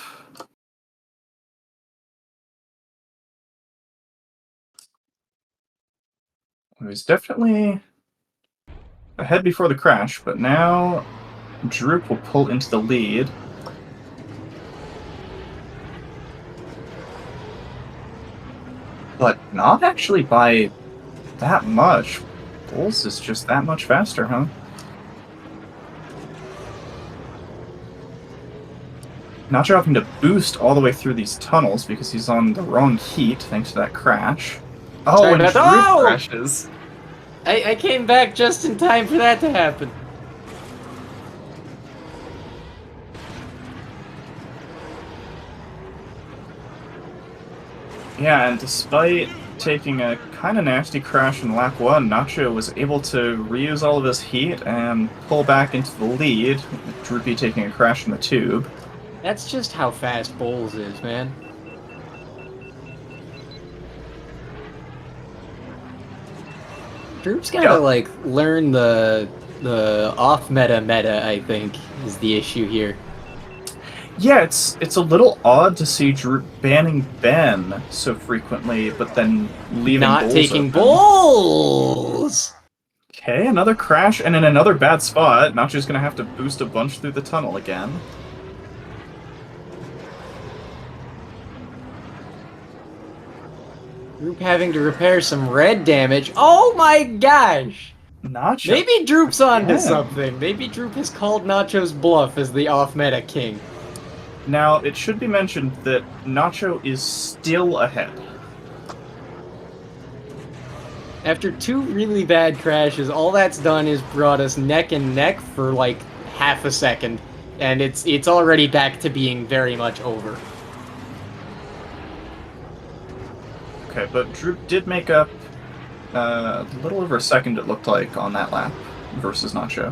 [SPEAKER 2] It was definitely ahead before the crash, but now Droop will pull into the lead. But not actually by that much. Bulls is just that much faster, huh? Nacho having to boost all the way through these tunnels because he's on the wrong heat thanks to that crash. Oh,
[SPEAKER 1] Sorry
[SPEAKER 2] and
[SPEAKER 1] about
[SPEAKER 2] Droop
[SPEAKER 1] that. Oh!
[SPEAKER 2] crashes.
[SPEAKER 1] I came back just in time for that to happen.
[SPEAKER 2] Yeah, and despite taking a kind of nasty crash in lap 1, Nacho was able to reuse all of his heat and pull back into the lead, with Droopy taking a crash in the tube.
[SPEAKER 1] That's just how fast Bowles is, man. Droop's gotta, like, learn the off-meta, I think, is the issue here.
[SPEAKER 2] Yeah, it's a little odd to see Droop banning Ben so frequently, but then leaving
[SPEAKER 1] Not
[SPEAKER 2] Bowles
[SPEAKER 1] taking
[SPEAKER 2] open.
[SPEAKER 1] Bowles!
[SPEAKER 2] Okay, another crash and in another bad spot. Nacho's gonna have to boost a bunch through the tunnel again.
[SPEAKER 1] Droop having to repair some red damage. Oh my gosh!
[SPEAKER 2] Nacho.
[SPEAKER 1] Maybe Droop's onto
[SPEAKER 2] again.
[SPEAKER 1] something. Maybe Droop has called Nacho's bluff as the off-meta king.
[SPEAKER 2] Now, it should be mentioned that Nacho is still ahead.
[SPEAKER 1] After 2 really bad crashes, all that's done is brought us neck and neck for like half a second, and it's already back to being very much over.
[SPEAKER 2] Okay, but Droop did make up a little over a second, it looked like, on that lap versus Nacho.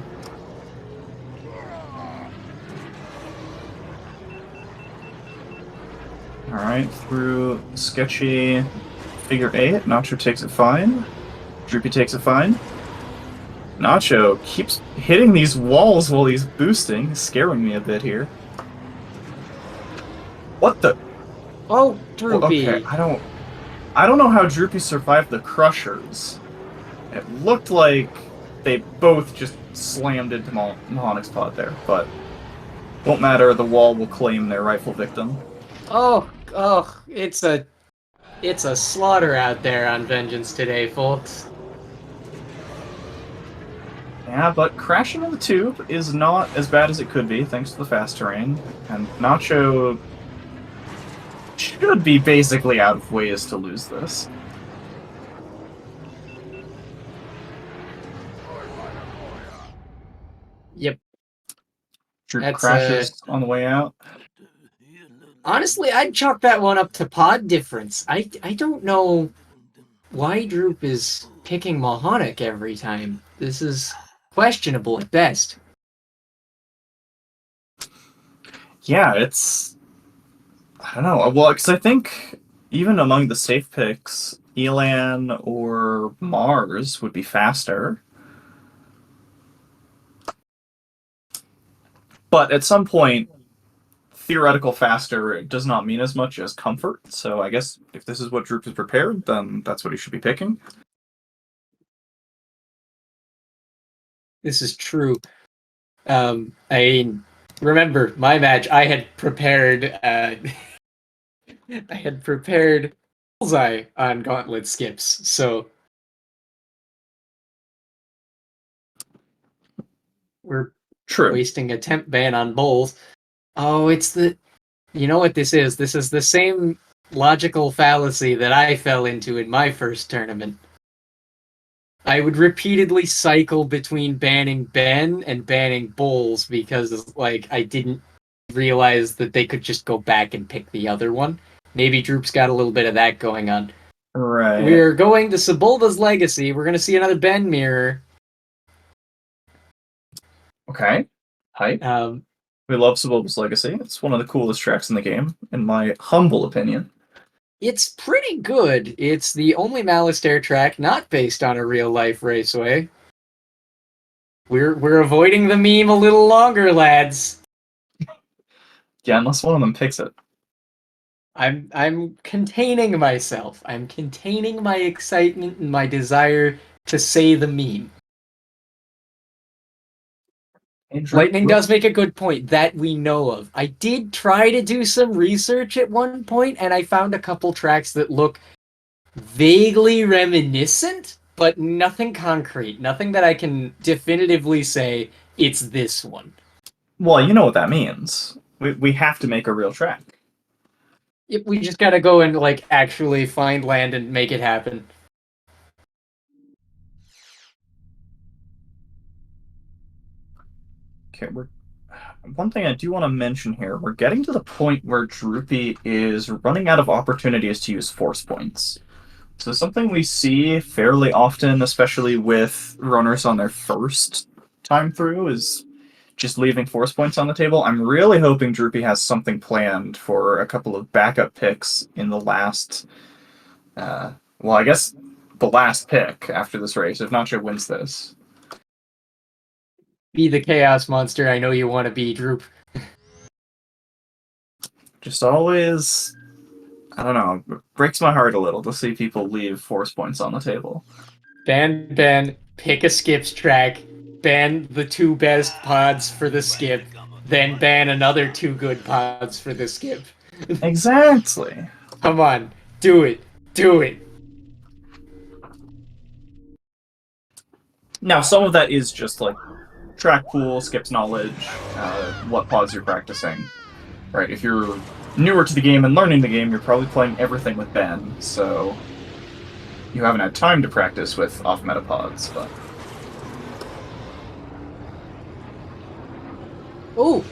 [SPEAKER 2] Alright, through sketchy figure 8, Nacho takes it fine. Droopy takes it fine. Nacho keeps hitting these walls while he's boosting, scaring me a bit here. What the?
[SPEAKER 1] Oh, Droopy.
[SPEAKER 2] Okay, I don't know how Droopy survived the crushers. It looked like they both just slammed into Mahonic's pod there, but won't matter, the wall will claim their rightful victim.
[SPEAKER 1] Oh, it's a slaughter out there on Vengeance today, folks.
[SPEAKER 2] Yeah, but crashing in the tube is not as bad as it could be, thanks to the fast terrain, and Nacho should be basically out of ways to lose this.
[SPEAKER 1] Yep.
[SPEAKER 2] Droop crashes on the way out.
[SPEAKER 1] Honestly, I'd chalk that one up to pod difference. I don't know why Droop is picking Mahonic every time. This is questionable at best.
[SPEAKER 2] Yeah, it's... I don't know. Well, because I think even among the safe picks, Elan or Mars would be faster. But at some point, theoretical faster does not mean as much as comfort. So I guess if this is what Droop is prepared, then that's what he should be picking.
[SPEAKER 1] This is true. I remember my match. I had prepared. I had prepared bullseye on gauntlet skips. So we're wasting a temp ban on bowls. Oh, it's the. You know what this is? This is the same logical fallacy that I fell into in my first tournament. I would repeatedly cycle between banning Ben and banning Bowls because, like, I didn't realize that they could just go back and pick the other one. Maybe Droop's got a little bit of that going on.
[SPEAKER 2] Right.
[SPEAKER 1] We're going to Sebulba's Legacy. We're going to see another Ben mirror.
[SPEAKER 2] Okay. Hype. We love Sebulba's Legacy. It's one of the coolest tracks in the game, in my humble opinion.
[SPEAKER 1] It's pretty good. It's the only Malastair track not based on a real-life raceway. We're avoiding the meme a little longer, lads.
[SPEAKER 2] Yeah, unless one of them picks it.
[SPEAKER 1] I'm containing myself. I'm containing my excitement and my desire to say the meme. Lightning does make a good point that we know of. I did try to do some research at one point, and I found a couple tracks that look vaguely reminiscent, but nothing concrete. Nothing that I can definitively say it's this one.
[SPEAKER 2] Well, you know what that means. We have to make a real track.
[SPEAKER 1] We just gotta go and, like, actually find land and make it happen.
[SPEAKER 2] Okay, one thing I do want to mention here, we're getting to the point where Droopy is running out of opportunities to use force points. So something we see fairly often, especially with runners on their first time through, is just leaving force points on the table. I'm really hoping Droopy has something planned for a couple of backup picks in the last, well, I guess the last pick after this race, if Nacho wins this.
[SPEAKER 1] Be the chaos monster I know you want to be, Droop.
[SPEAKER 2] Just always, I don't know, it breaks my heart a little to see people leave force points on the table.
[SPEAKER 1] Ban, pick a skips track, ban the 2 best pods for the skip, then ban another 2 good pods for the skip.
[SPEAKER 2] Exactly.
[SPEAKER 1] Come on, do it. Do it.
[SPEAKER 2] Now, some of that is just like track pool, skips knowledge, what pods you're practicing. Right, if you're newer to the game and learning the game, you're probably playing everything with Ben, so you haven't had time to practice with off-meta pods, but...
[SPEAKER 1] Oh!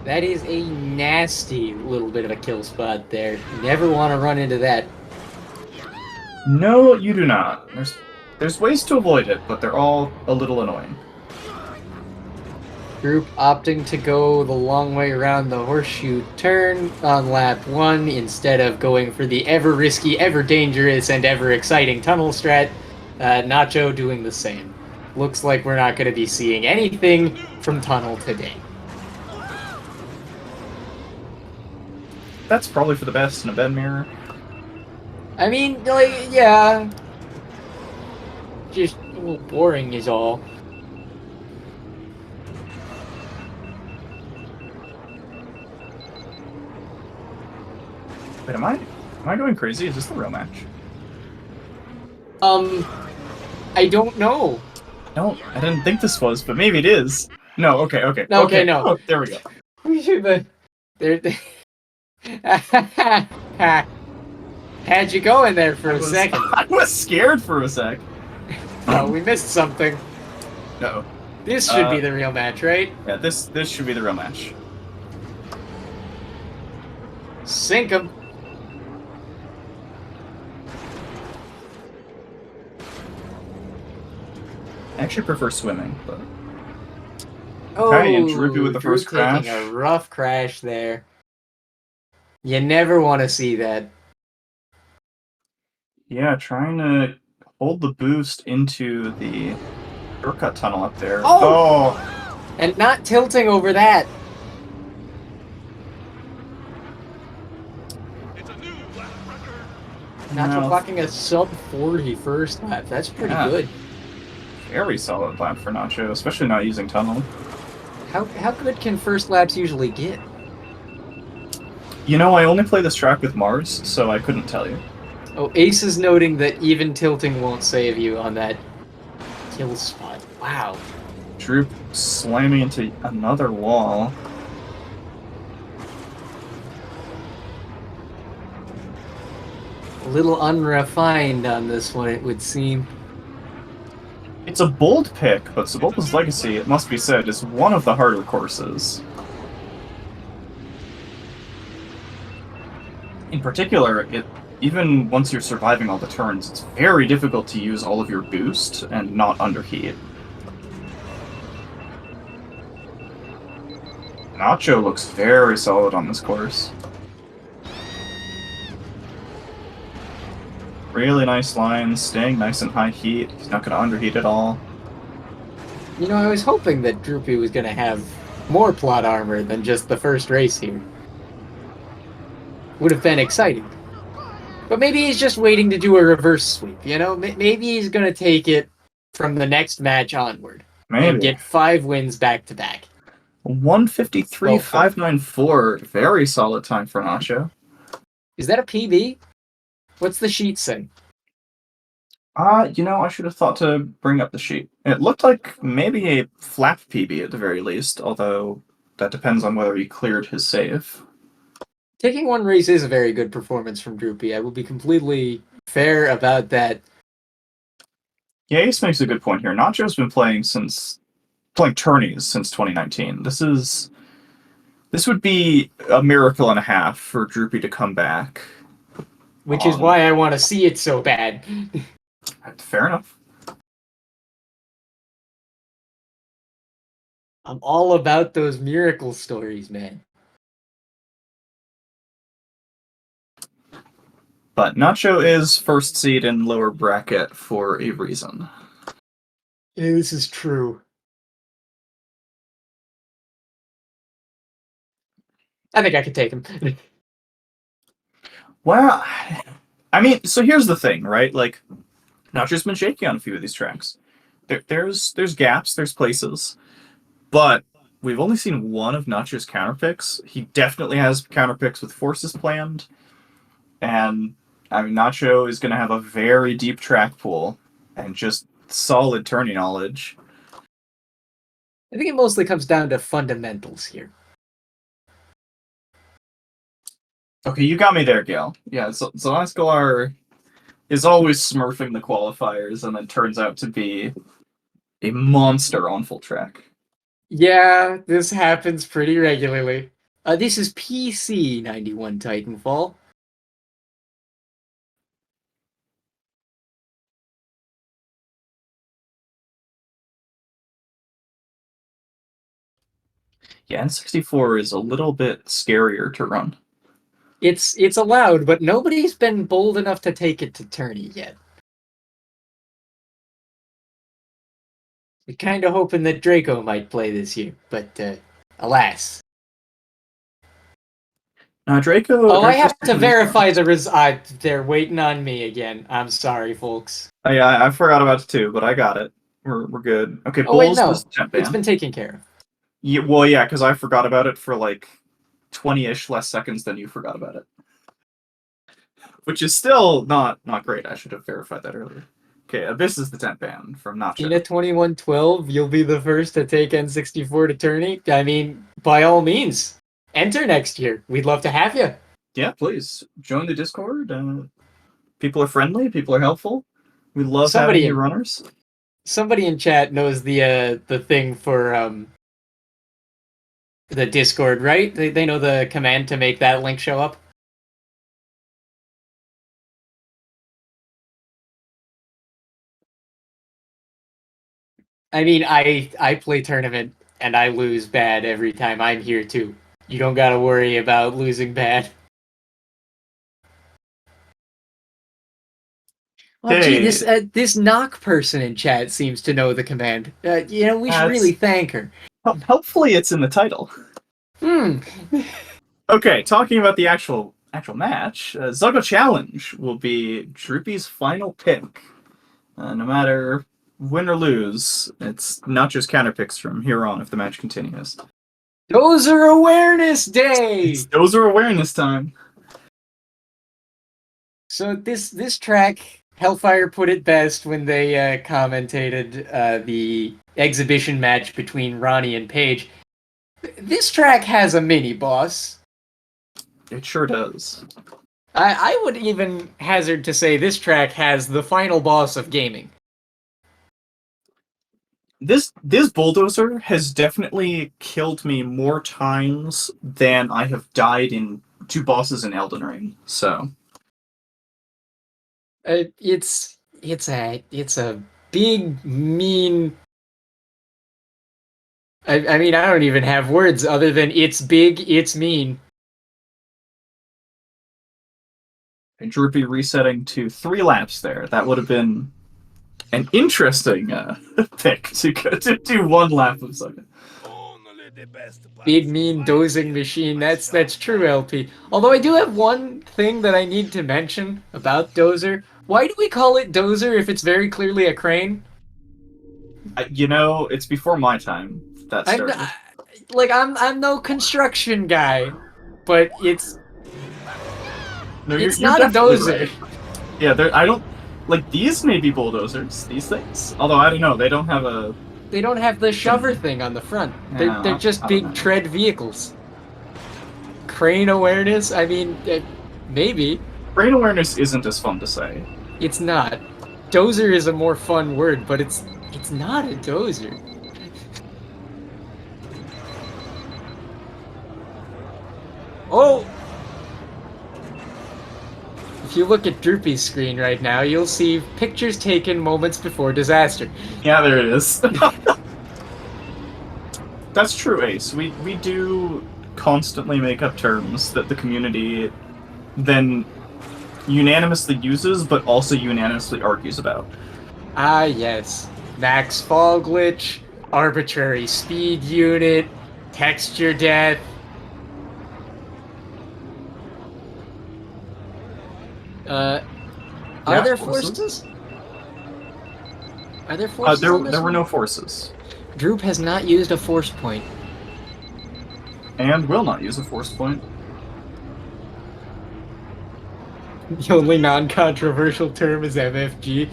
[SPEAKER 1] That is a nasty little bit of a kill spot there. You never want to run into that.
[SPEAKER 2] No, you do not. There's ways to avoid it, but they're all a little annoying.
[SPEAKER 1] Group opting to go the long way around the horseshoe turn on lap 1 instead of going for the ever risky, ever dangerous, and ever exciting tunnel strat. Nacho doing the same. Looks like we're not going to be seeing anything from tunnel today.
[SPEAKER 2] That's probably for the best in a Ben mirror.
[SPEAKER 1] I mean, like, yeah. Just a little boring is all.
[SPEAKER 2] Wait, am I going crazy? Is this the real match?
[SPEAKER 1] I don't know.
[SPEAKER 2] No, I didn't think this was, but maybe it is. No, okay.
[SPEAKER 1] Okay, no.
[SPEAKER 2] Oh, there we go.
[SPEAKER 1] We should have... Had you going there for a second.
[SPEAKER 2] I was scared for a sec.
[SPEAKER 1] Oh, we missed something.
[SPEAKER 2] No.
[SPEAKER 1] This should be the real match, right?
[SPEAKER 2] Yeah, this should be the real match.
[SPEAKER 1] Sink 'em.
[SPEAKER 2] I actually prefer swimming, but...
[SPEAKER 1] Oh,
[SPEAKER 2] Okay, and Droopy with the first crash.
[SPEAKER 1] Taking a rough crash there. You never want to see that.
[SPEAKER 2] Yeah, trying to hold the boost into the shortcut tunnel up there.
[SPEAKER 1] Oh! And not tilting over that. Nacho clocking a sub 40 first lap. That's pretty good.
[SPEAKER 2] Very solid lap for Nacho, especially not using tunnel.
[SPEAKER 1] How good can first laps usually get?
[SPEAKER 2] You know, I only play this track with Mars, so I couldn't tell you.
[SPEAKER 1] Oh, Ace is noting that even tilting won't save you on that kill spot. Wow.
[SPEAKER 2] Droop slamming into another wall.
[SPEAKER 1] A little unrefined on this one, it would seem.
[SPEAKER 2] It's a bold pick, but Sebulba's Legacy, it must be said, is one of the harder courses. In particular, even once you're surviving all the turns, it's very difficult to use all of your boost and not underheat. Nacho looks very solid on this course. Really nice lines, staying nice and high heat. He's not going to underheat at all.
[SPEAKER 1] You know, I was hoping that Droopy was going to have more plot armor than just the first race here. Would have been exciting. But maybe he's just waiting to do a reverse sweep, you know? Maybe he's going to take it from the next match onward and
[SPEAKER 2] Maybe.
[SPEAKER 1] get 5 wins back to back. Well, 4.
[SPEAKER 2] 153.594. Very solid time for Nacho.
[SPEAKER 1] Is that a PB? What's the sheet say?
[SPEAKER 2] I should have thought to bring up the sheet. It looked like maybe a flap PB at the very least, although that depends on whether he cleared his save.
[SPEAKER 1] Taking 1 race is a very good performance from Droopy. I will be completely fair about that.
[SPEAKER 2] Yeah, Ace makes a good point here. Nacho's been playing tourneys since 2019. This would be a miracle and a half for Droopy to come back.
[SPEAKER 1] Which is why I want to see it so bad.
[SPEAKER 2] Fair enough.
[SPEAKER 1] I'm all about those miracle stories, man.
[SPEAKER 2] But Nacho is first seed in lower bracket for a reason.
[SPEAKER 1] Yeah, this is true. I think I could take him.
[SPEAKER 2] Well, I mean, so here's the thing, right? Like, Nacho's been shaky on a few of these tracks. There's gaps, there's places, but we've only seen one of Nacho's counterpicks. He definitely has counterpicks with forces planned, and I mean, Nacho is going to have a very deep track pool and just solid turning knowledge.
[SPEAKER 1] I think it mostly comes down to fundamentals here.
[SPEAKER 2] Okay, you got me there, Gale. Yeah, so Escalar is always smurfing the qualifiers and then turns out to be a monster on full track.
[SPEAKER 1] Yeah, this happens pretty regularly. This is PC 91 Titanfall.
[SPEAKER 2] Yeah, N64 is a little bit scarier to run.
[SPEAKER 1] It's allowed, but nobody's been bold enough to take it to tourney yet. We're kind of hoping that Draco might play this year, but alas.
[SPEAKER 2] Draco.
[SPEAKER 1] Oh, I have to verify the they're waiting on me again. I'm sorry, folks.
[SPEAKER 2] Oh, yeah, I forgot about it too, but I got it. We're good. Okay,
[SPEAKER 1] Oh, wait,
[SPEAKER 2] Bulls
[SPEAKER 1] no.
[SPEAKER 2] was temp ban.
[SPEAKER 1] It's been taken care of.
[SPEAKER 2] Yeah, well, yeah, because I forgot about it for like 20-ish less seconds than you forgot about it. Which is still not great. I should have verified that earlier. Okay, this is the temp ban from Nacho.
[SPEAKER 1] Tina 2112, you'll be the first to take N64 to tourney. I mean, by all means, enter next year. We'd love to have you.
[SPEAKER 2] Yeah, please join the Discord. People are friendly. People are helpful. We love having new runners.
[SPEAKER 1] Somebody in chat knows the thing for the Discord, right? They know the command to make that link show up. I mean, I play tournament and I lose bad every time I'm here too. You don't gotta worry about losing bad. Well,
[SPEAKER 2] Hey.
[SPEAKER 1] gee, this knock person in chat seems to know the command. We should really thank her.
[SPEAKER 2] Hopefully, it's in the title. Okay, talking about the actual match, Zuggo Challenge will be Droopy's final pick. No matter win or lose, it's not just counterpicks from here on if the match continues.
[SPEAKER 1] Those are awareness day!
[SPEAKER 2] Those are awareness time.
[SPEAKER 1] So this track, Hellfire put it best when they commentated the exhibition match between Ronnie and Paige. This track has a mini-boss.
[SPEAKER 2] It sure does.
[SPEAKER 1] I would even hazard to say this track has the final boss of gaming.
[SPEAKER 2] This bulldozer has definitely killed me more times than I have died in 2 bosses in Elden Ring. So
[SPEAKER 1] it's a big mean. I mean, I don't even have words other than it's big, it's mean.
[SPEAKER 2] And Droopy resetting to 3 laps there. That would have been an interesting pick to do 1 lap of Saga.
[SPEAKER 1] Big mean dozing machine. That's true, LP. Although I do have one thing that I need to mention about Dozer. Why do we call it Dozer if it's very clearly a crane?
[SPEAKER 2] It's before my time that started.
[SPEAKER 1] I'm no construction guy, but it's
[SPEAKER 2] No,
[SPEAKER 1] it's
[SPEAKER 2] you're
[SPEAKER 1] not a
[SPEAKER 2] definitely
[SPEAKER 1] dozer.
[SPEAKER 2] right. Yeah, I don't like these. May be bulldozers. These things, although I don't know, they don't have a.
[SPEAKER 1] They don't have the shover thing on the front. They're just big tread vehicles. Crane awareness? I mean, maybe.
[SPEAKER 2] Crane awareness isn't as fun to say.
[SPEAKER 1] It's not. Dozer is a more fun word, but it's not a dozer. Oh! If you look at Droopy's screen right now, you'll see pictures taken moments before disaster.
[SPEAKER 2] Yeah, there it is. That's true, Ace. We do constantly make up terms that the community then unanimously uses, but also unanimously argues about.
[SPEAKER 1] Ah, yes. Max fall glitch, arbitrary speed unit, texture death. Are there forces? Are there forces?
[SPEAKER 2] There were no forces.
[SPEAKER 1] Droop has not used a force point.
[SPEAKER 2] And will not use a force point.
[SPEAKER 1] The only non-controversial term is MFG.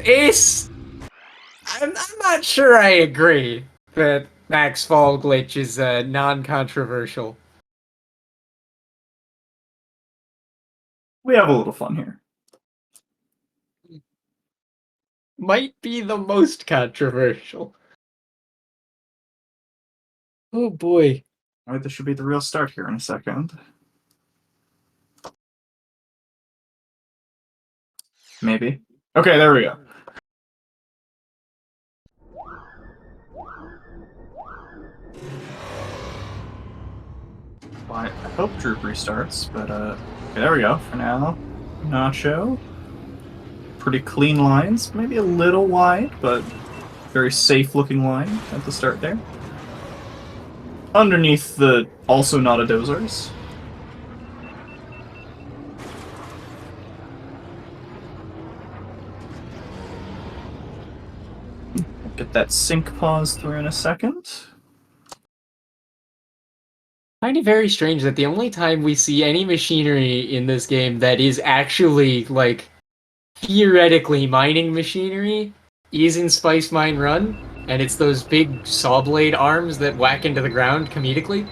[SPEAKER 1] Ace! I'm not sure I agree that Max Fall Glitch is non-controversial.
[SPEAKER 2] We have a little fun here.
[SPEAKER 1] Might be the most controversial. Oh boy.
[SPEAKER 2] Alright, this should be the real start here in a second. Maybe. Okay, there we go. Well, I hope Droop restarts, but okay, there we go. For now, Nacho. Pretty clean lines, maybe a little wide, but very safe-looking line at the start there. Underneath the also not a dozers. Get that sync pause through in a second.
[SPEAKER 1] I find it very strange that the only time we see any machinery in this game that is actually, like, theoretically mining machinery is in Spice Mine Run, and it's those big saw blade arms that whack into the ground comedically.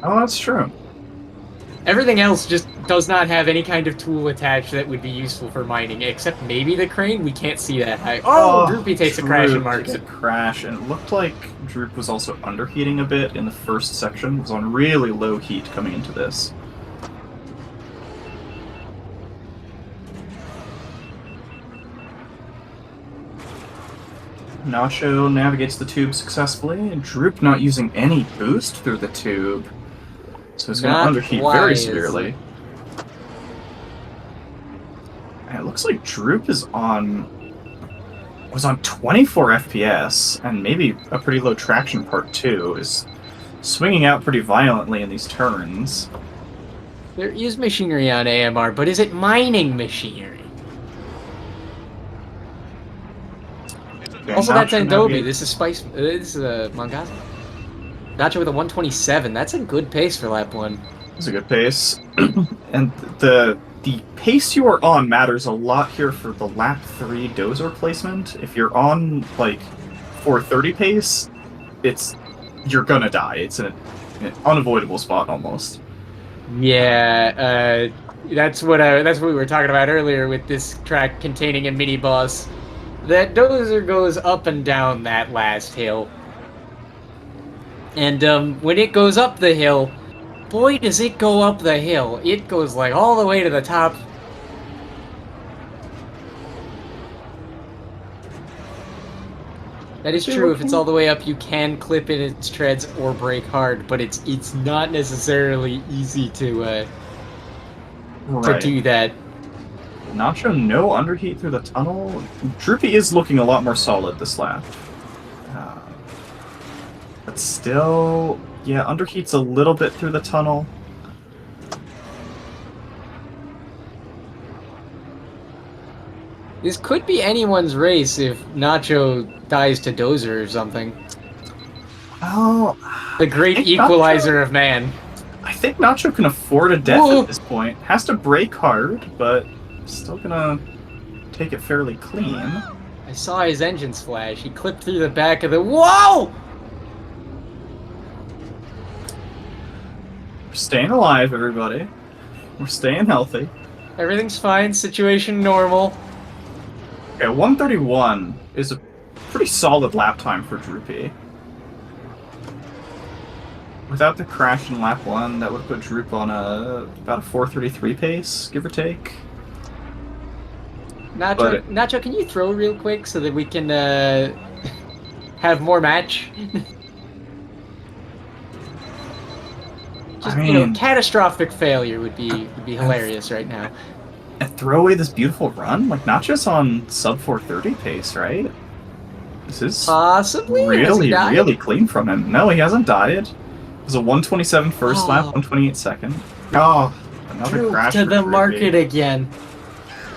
[SPEAKER 2] Oh, that's true.
[SPEAKER 1] Everything else just does not have any kind of tool attached that would be useful for mining, except maybe the crane. We can't see that high. Oh, Droopy takes a crash and marks it.
[SPEAKER 2] Crash, and it looked like Droop was also underheating a bit in the first section. It was on really low heat coming into this. Nacho navigates the tube successfully, and Droop not using any boost through the tube. So it's going to underheat very severely. And it looks like Droop was on 24 FPS, and maybe a pretty low traction part too, is swinging out pretty violently in these turns.
[SPEAKER 1] There is machinery on AMR, but is it mining machinery?
[SPEAKER 2] Okay,
[SPEAKER 1] Also, that's Adobe. This is Spice. This is Mangaza. Nacho with a 127. That's a good pace for lap 1.
[SPEAKER 2] It's a good pace. And the pace you are on matters a lot here for the lap 3 dozer placement. If you're on, like, 430 pace, you're gonna die. It's an unavoidable spot, almost.
[SPEAKER 1] Yeah, that's what we were talking about earlier with this track containing a mini-boss. That dozer goes up and down that last hill. And when it goes up the hill, boy does it go up the hill. It goes like all the way to the top. That is true. If it's all the way up, you can clip in its treads or brake hard, but it's not necessarily easy to to do that.
[SPEAKER 2] Nacho, no underheat through the tunnel. Droopy is looking a lot more solid this lap. But still, yeah, underheat's a little bit through the tunnel.
[SPEAKER 1] This could be anyone's race if Nacho dies to Dozer or something.
[SPEAKER 2] Oh,
[SPEAKER 1] The great equalizer of man.
[SPEAKER 2] I think Nacho can afford a death at this point. Has to brake hard, but still gonna take it fairly clean.
[SPEAKER 1] I saw his engines flash. He clipped through the back of the... Whoa!
[SPEAKER 2] We're staying alive, everybody. We're staying healthy.
[SPEAKER 1] Everything's fine. Situation normal.
[SPEAKER 2] Okay, 131 is a pretty solid lap time for Droopy. Without the crash in lap 1, that would put Droop on about a 4:33 pace, give or take.
[SPEAKER 1] Nacho, can you throw real quick so that we can have more match? Just,
[SPEAKER 2] I mean,
[SPEAKER 1] catastrophic failure would be hilarious right now.
[SPEAKER 2] And throw away this beautiful run? Like, Nacho's on sub 4:30 pace, right? This is
[SPEAKER 1] possibly
[SPEAKER 2] really clean from him. No, he hasn't died. It was a 127 first lap, 128 second. Oh, another crash
[SPEAKER 1] to
[SPEAKER 2] for
[SPEAKER 1] the
[SPEAKER 2] Droopy.
[SPEAKER 1] market again.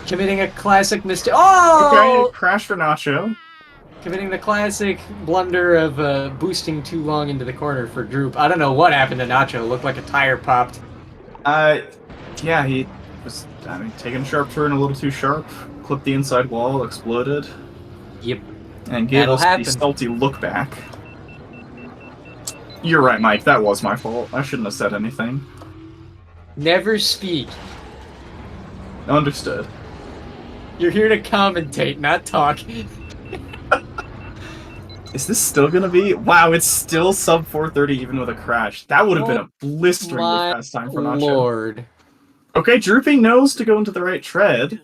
[SPEAKER 1] Committing a classic mistake. Oh!
[SPEAKER 2] Okay, crash for Nacho.
[SPEAKER 1] Committing the classic blunder of boosting too long into the corner for Droop. I don't know what happened to Nacho. It looked like a tire popped.
[SPEAKER 2] Yeah, he was, taking a sharp turn a little too sharp, clipped the inside wall, exploded.
[SPEAKER 1] Yep.
[SPEAKER 2] And gave us the salty look back. You're right, Mike, that was my fault. I shouldn't have said anything.
[SPEAKER 1] Never speak.
[SPEAKER 2] Understood.
[SPEAKER 1] You're here to commentate, not talk.
[SPEAKER 2] Is this still gonna be? Wow, it's still sub 4:30 even with a crash. That would have been a blisteringly fast time for Nacho.
[SPEAKER 1] Lord.
[SPEAKER 2] Okay, Droopy knows to go into the right tread,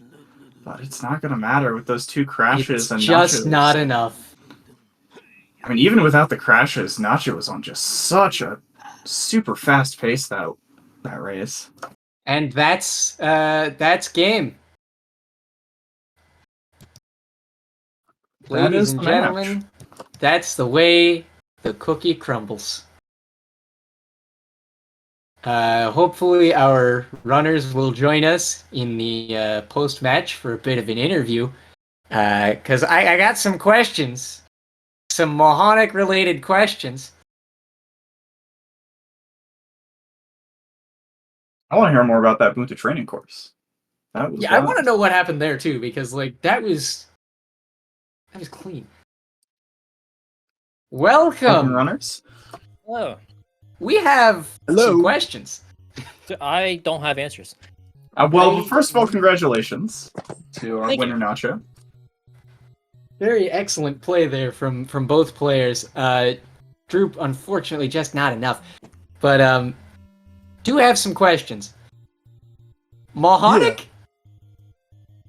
[SPEAKER 2] but it's not gonna matter with those two crashes.
[SPEAKER 1] It's just not enough.
[SPEAKER 2] I mean, even without the crashes, Nacho was on just such a super fast pace that race.
[SPEAKER 1] And that's game. Ladies and gentlemen, that's the way the cookie crumbles. Hopefully our runners will join us in the post-match for a bit of an interview. Because I got some questions. Some Mohonic-related questions.
[SPEAKER 2] I want to hear more about that Bunta training course. That was
[SPEAKER 1] I want to know what happened there too, because that was clean. Welcome,
[SPEAKER 2] runners.
[SPEAKER 3] Hello.
[SPEAKER 1] We have some questions.
[SPEAKER 3] I don't have answers.
[SPEAKER 2] Well, first of all, congratulations to our winner, Nacho.
[SPEAKER 1] Very excellent play there from both players. Droop, unfortunately, just not enough. But do have some questions. Mohonic?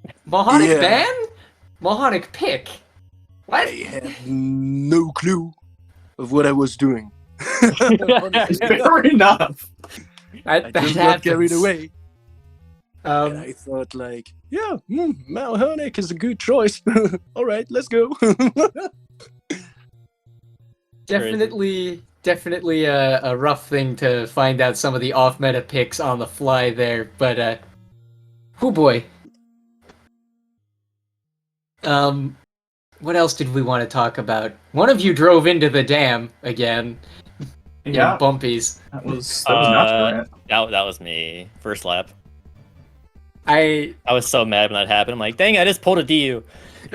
[SPEAKER 1] Yeah. Mohonic ban? Mohonic pick? What?
[SPEAKER 4] I have no clue of what I was doing.
[SPEAKER 2] Fair enough.
[SPEAKER 4] I just got carried away. And I thought, Mohonic is a good choice. All right, let's go.
[SPEAKER 1] Definitely a rough thing to find out some of the off-meta picks on the fly there, but oh boy. What else did we want to talk about? One of you drove into the dam again.
[SPEAKER 2] Yeah,
[SPEAKER 1] bumpies.
[SPEAKER 2] That was not
[SPEAKER 3] that was me. First lap.
[SPEAKER 1] I
[SPEAKER 3] was so mad when that happened. I'm like, dang, I just pulled a DU.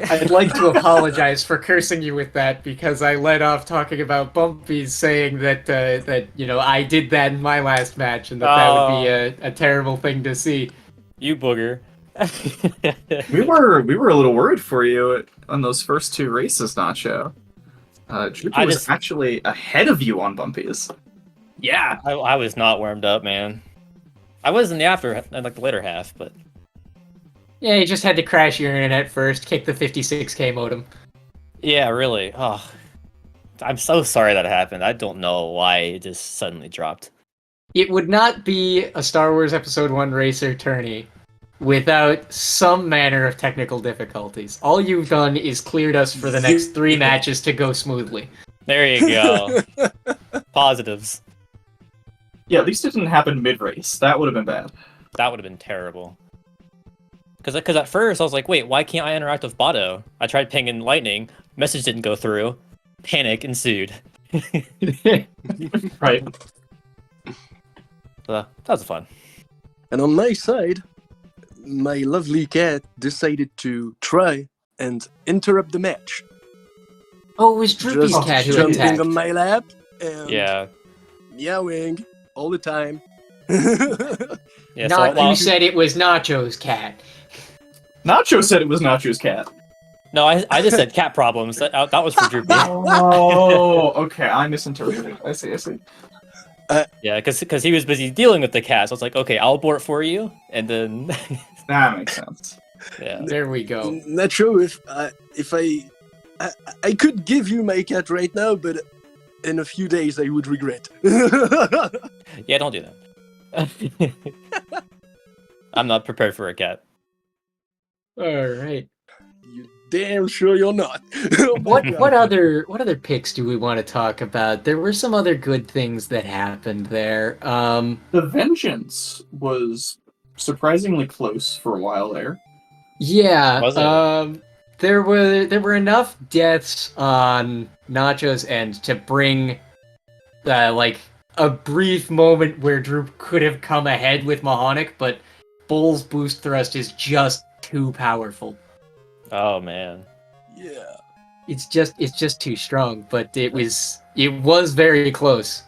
[SPEAKER 1] I'd like to apologize for cursing you with that because I led off talking about bumpies, saying that I did that in my last match and that would be a terrible thing to see.
[SPEAKER 3] You booger.
[SPEAKER 2] we were a little worried for you on those first two races, Nacho. Droopy was actually ahead of you on bumpies.
[SPEAKER 3] Yeah, I was not warmed up, man. I was in the later half, but
[SPEAKER 1] yeah, you just had to crash your internet first, kick the 56K modem.
[SPEAKER 3] Yeah, really. Oh, I'm so sorry that happened. I don't know why it just suddenly dropped.
[SPEAKER 1] It would not be a Star Wars Episode 1 racer tourney without some manner of technical difficulties. All you've done is cleared us for the next 3 matches to go smoothly.
[SPEAKER 3] There you go. Positives.
[SPEAKER 2] Yeah, at least it didn't happen mid-race. That would have been bad.
[SPEAKER 3] That would have been terrible. Because at first I was like, wait, why can't I interact with Brado? I tried pinging Lightning, message didn't go through, panic ensued.
[SPEAKER 2] Right.
[SPEAKER 3] That was fun.
[SPEAKER 4] And on my side, my lovely cat decided to try and interrupt the match.
[SPEAKER 1] Oh, it was Droopy's
[SPEAKER 4] Just
[SPEAKER 1] cat who
[SPEAKER 4] jumping
[SPEAKER 1] attacked.
[SPEAKER 4] on my lap and
[SPEAKER 3] Yeah.
[SPEAKER 4] meowing all the time.
[SPEAKER 3] Yeah.
[SPEAKER 1] Not
[SPEAKER 3] so,
[SPEAKER 1] you said it was Nacho's cat.
[SPEAKER 2] Nacho said it was Nacho's cat.
[SPEAKER 3] no, I just said cat problems. That was for Droopy.
[SPEAKER 2] Oh, okay. I misinterpreted. I see.
[SPEAKER 3] Yeah, because he was busy dealing with the cat. So I was like, okay, I'll abort for you, and then
[SPEAKER 2] That makes sense.
[SPEAKER 3] yeah.
[SPEAKER 1] There we go.
[SPEAKER 4] Not sure if I could give you my cat right now, but in a few days I would regret.
[SPEAKER 3] Yeah, don't do that. I'm not prepared for a cat.
[SPEAKER 1] All right.
[SPEAKER 4] You damn sure you're not.
[SPEAKER 1] What other picks do we want to talk about? There were some other good things that happened there.
[SPEAKER 2] The Vengeance was surprisingly close for a while there.
[SPEAKER 1] Yeah.
[SPEAKER 3] Was it?
[SPEAKER 1] There were enough deaths on Nacho's end to bring like a brief moment where Droop could have come ahead with Mahonic, but Bull's boost thrust is just too powerful.
[SPEAKER 3] Oh man.
[SPEAKER 4] Yeah.
[SPEAKER 1] It's just too strong, but it was very close.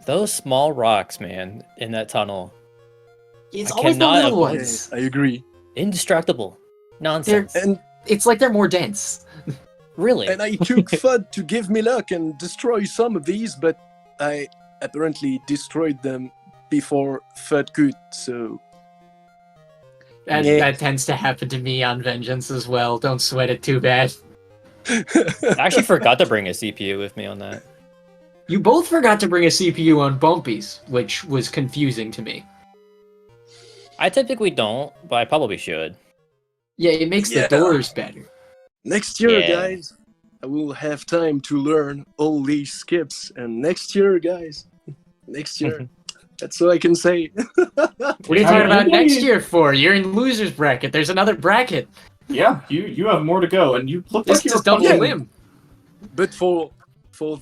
[SPEAKER 3] Those small rocks, man, in that tunnel.
[SPEAKER 1] It's
[SPEAKER 3] I
[SPEAKER 1] always the
[SPEAKER 3] cannot
[SPEAKER 1] little
[SPEAKER 3] avoid-
[SPEAKER 1] ones.
[SPEAKER 4] I agree.
[SPEAKER 3] Indestructible. Nonsense.
[SPEAKER 4] And
[SPEAKER 1] It's like they're more dense.
[SPEAKER 3] Really?
[SPEAKER 4] and I took FUD to give me luck and destroy some of these, but I apparently destroyed them before FUD could, so
[SPEAKER 1] That tends to happen to me on Vengeance as well. Don't sweat it too bad.
[SPEAKER 3] I actually forgot to bring a CPU with me on that.
[SPEAKER 1] You both forgot to bring a CPU on Bumpies, which was confusing to me.
[SPEAKER 3] I typically don't, but I probably should.
[SPEAKER 1] Yeah, it makes
[SPEAKER 4] Yeah.
[SPEAKER 1] the doors better.
[SPEAKER 4] Next year,
[SPEAKER 3] Yeah.
[SPEAKER 4] guys, I will have time to learn all these skips, and next year, guys, next year, that's all I can say.
[SPEAKER 1] What are you talking about next year for? You're in loser's bracket. There's another bracket.
[SPEAKER 2] Yeah, you have more to go, and you look
[SPEAKER 1] This
[SPEAKER 2] like you're
[SPEAKER 1] is double
[SPEAKER 2] punching-
[SPEAKER 1] limb.
[SPEAKER 4] But for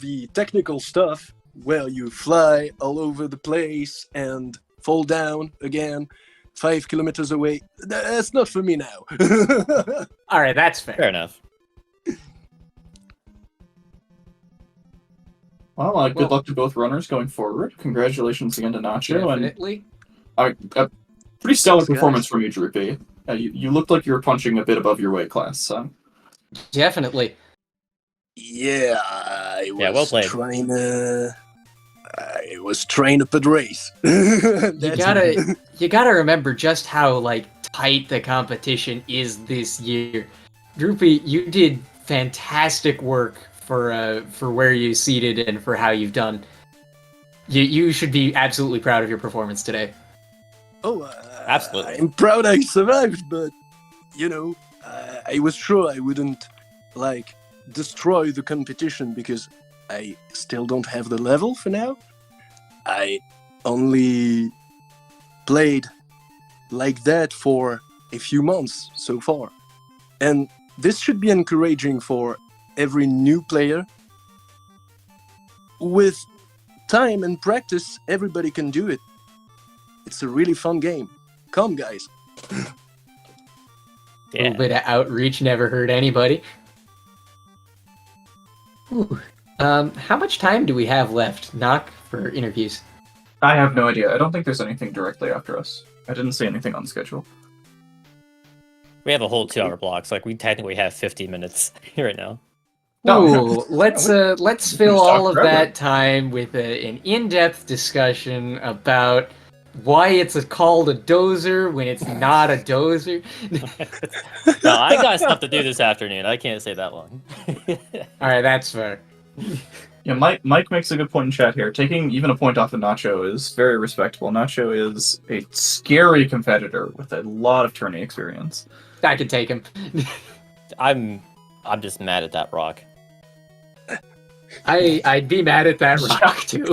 [SPEAKER 4] the technical stuff, where you fly all over the place and fall down again 5 kilometers away, that's not for me now.
[SPEAKER 1] All right, that's fair.
[SPEAKER 3] Fair enough.
[SPEAKER 2] Well, good
[SPEAKER 1] Well-
[SPEAKER 2] luck to both runners going forward. Congratulations again to Nacho, and
[SPEAKER 1] Definitely.
[SPEAKER 2] a pretty stellar
[SPEAKER 4] Thanks, guys.
[SPEAKER 2] performance from you, Droopy. You looked like you were punching a bit above your weight class, so.
[SPEAKER 1] Definitely.
[SPEAKER 4] Yeah, I was
[SPEAKER 3] Yeah, well played.
[SPEAKER 4] I was trying to put race.
[SPEAKER 1] You gotta remember just how like tight the competition is this year. Droopy, you did fantastic work for where you seated and for how you've done. You should be absolutely proud of your performance today.
[SPEAKER 4] Oh,
[SPEAKER 3] Absolutely.
[SPEAKER 4] I'm proud I survived, but you know, I was sure I wouldn't like destroy the competition because I still don't have the level for now. I only played like that for a few months so far, and this should be encouraging for every new player. With time and practice, everybody can do it. It's a really fun game. Come, guys.
[SPEAKER 1] A
[SPEAKER 3] Yeah.
[SPEAKER 1] little bit of outreach never hurt anybody. Ooh. How much time do we have left, Knock, for interviews?
[SPEAKER 2] I have no idea. I don't think there's anything directly after us. I didn't see anything on schedule.
[SPEAKER 3] We have a whole 2-hour block, so like we technically have 50 minutes right now.
[SPEAKER 2] No,
[SPEAKER 1] Ooh, let's fill
[SPEAKER 2] Just
[SPEAKER 1] all
[SPEAKER 2] talk
[SPEAKER 1] of
[SPEAKER 2] forever.
[SPEAKER 1] that time with an in-depth discussion about why it's called a dozer when it's not a dozer.
[SPEAKER 3] No, I got stuff to do this afternoon. I can't stay that long.
[SPEAKER 1] All right, that's fair.
[SPEAKER 2] Yeah, Mike makes a good point in chat here. Taking even a point off of Nacho is very respectable. Nacho is a scary competitor with a lot of tourney experience.
[SPEAKER 1] I can take him.
[SPEAKER 3] I'm just mad at that rock.
[SPEAKER 1] I'd be mad at that rock too.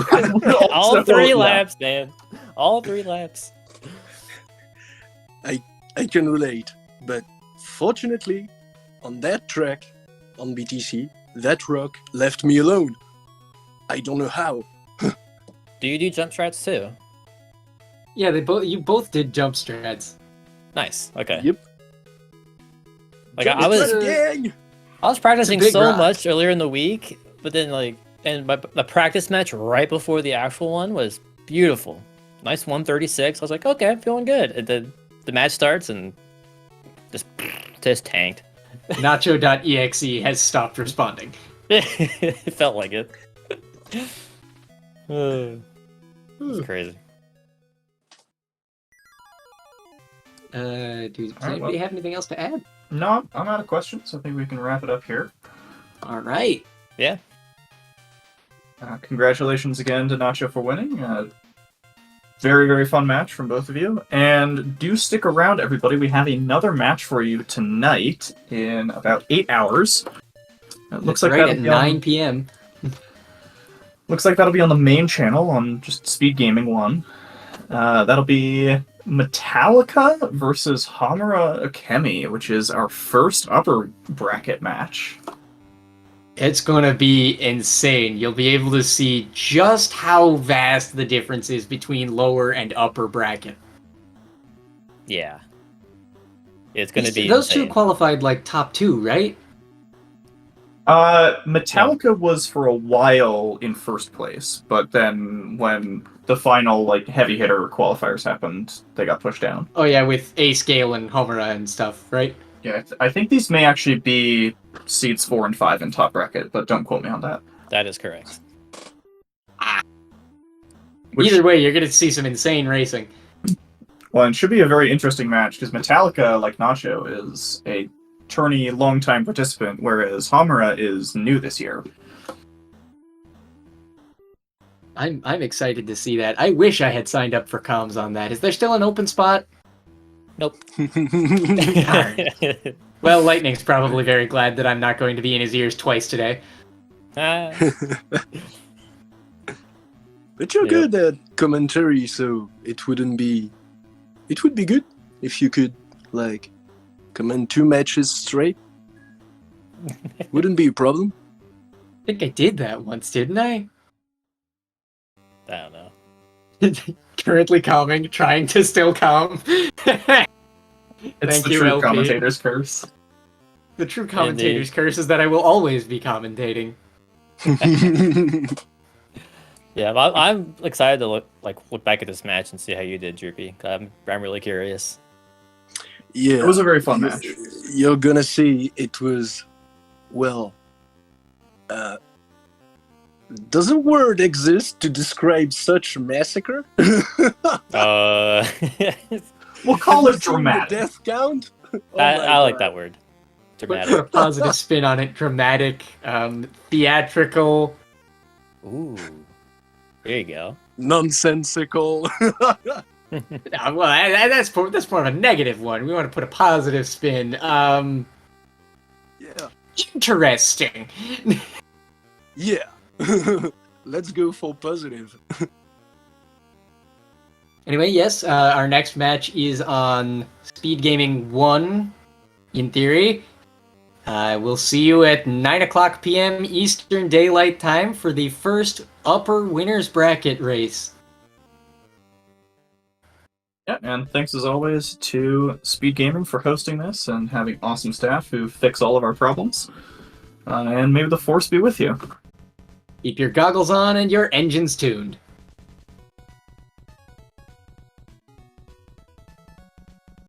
[SPEAKER 3] All 3 laps, man. All 3 laps.
[SPEAKER 4] I can relate, but fortunately, on that track, on BTC, that rock left me alone. I don't know how.
[SPEAKER 3] Do you do jump strats too?
[SPEAKER 1] Yeah, you both did jump strats.
[SPEAKER 3] Nice. Okay.
[SPEAKER 4] Yep.
[SPEAKER 3] Like I was practicing so
[SPEAKER 1] rock.
[SPEAKER 3] much earlier in the week, but then the practice match right before the actual one was beautiful. Nice 136. I was like, okay, I'm feeling good. And then the match starts and just tanked.
[SPEAKER 1] Nacho.exe has stopped responding.
[SPEAKER 3] It felt like it. It's crazy.
[SPEAKER 1] Does anybody have anything else to add?
[SPEAKER 2] No, I'm out of questions. I think we can wrap it up here.
[SPEAKER 1] All right.
[SPEAKER 3] Yeah.
[SPEAKER 2] Congratulations again to Nacho for winning. Very, very fun match from both of you. And do stick around, everybody. We have another match for you tonight in about 8 hours. It looks like
[SPEAKER 1] right
[SPEAKER 2] that'll
[SPEAKER 1] at
[SPEAKER 2] be
[SPEAKER 1] 9 p.m.
[SPEAKER 2] Looks like that'll be on the main channel on just SpeedGaming 1. That'll be Metallica versus Hamura Akemi, which is our first upper bracket match.
[SPEAKER 1] It's going to be insane. You'll be able to see just how vast the difference is between lower and upper bracket.
[SPEAKER 3] Yeah. It's going to be
[SPEAKER 1] Those
[SPEAKER 3] insane.
[SPEAKER 1] two qualified like top 2, right?
[SPEAKER 2] Metallica was for a while in first place, but then when the final like heavy hitter qualifiers happened, they got pushed down.
[SPEAKER 1] Oh yeah, with A-Scale and Homura and stuff, right?
[SPEAKER 2] Yeah, I think these may actually be seeds 4 and 5 in top bracket, but don't quote me on that.
[SPEAKER 3] That is correct.
[SPEAKER 1] Either way, you're going to see some insane racing.
[SPEAKER 2] Well, it should be a very interesting match, because Metallica, like Nacho, is a tourney long-time participant, whereas Hamura is new this year.
[SPEAKER 1] I'm excited to see that. I wish I had signed up for comms on that. Is there still an open spot?
[SPEAKER 3] Nope.
[SPEAKER 1] Well, Lightning's probably very glad that I'm not going to be in his ears twice today.
[SPEAKER 3] Ah.
[SPEAKER 4] But you're good at commentary, so it would be good if you could like comment 2 matches straight. Wouldn't be a problem.
[SPEAKER 1] I think I did that once, didn't I?
[SPEAKER 3] I don't know.
[SPEAKER 1] Currently calming, trying to still calm.
[SPEAKER 2] It's
[SPEAKER 1] Thank
[SPEAKER 2] the
[SPEAKER 1] you,
[SPEAKER 2] true
[SPEAKER 1] LP.
[SPEAKER 2] commentator's curse.
[SPEAKER 1] The true commentator's curse is that I will always be commentating.
[SPEAKER 3] Yeah, I'm excited to look back at this match and see how you did, Droopy. I'm really curious.
[SPEAKER 4] Yeah,
[SPEAKER 2] It was a very fun match.
[SPEAKER 4] You're gonna see it was, well, does a word exist to describe such massacre?
[SPEAKER 2] We'll call
[SPEAKER 4] Have
[SPEAKER 2] it
[SPEAKER 4] you seen the
[SPEAKER 2] dramatic.
[SPEAKER 4] death count? Oh
[SPEAKER 3] I
[SPEAKER 4] my
[SPEAKER 3] like
[SPEAKER 4] God.
[SPEAKER 3] that word.
[SPEAKER 1] Put a
[SPEAKER 3] Dramatic.
[SPEAKER 1] positive spin on it. Dramatic, theatrical.
[SPEAKER 3] Ooh. There you go.
[SPEAKER 4] Nonsensical.
[SPEAKER 1] Well, that's more of a negative one. We want to put a positive spin.
[SPEAKER 4] Yeah.
[SPEAKER 1] Interesting.
[SPEAKER 4] Yeah. Let's go for positive.
[SPEAKER 1] Anyway, yes, our next match is on SpeedGaming 1, in theory. We'll see you at 9 o'clock p.m. Eastern Daylight Time for the first upper winners bracket race.
[SPEAKER 2] Yeah, and thanks as always to SpeedGaming for hosting this and having awesome staff who fix all of our problems. And may the force be with you.
[SPEAKER 1] Keep your goggles on and your engines tuned.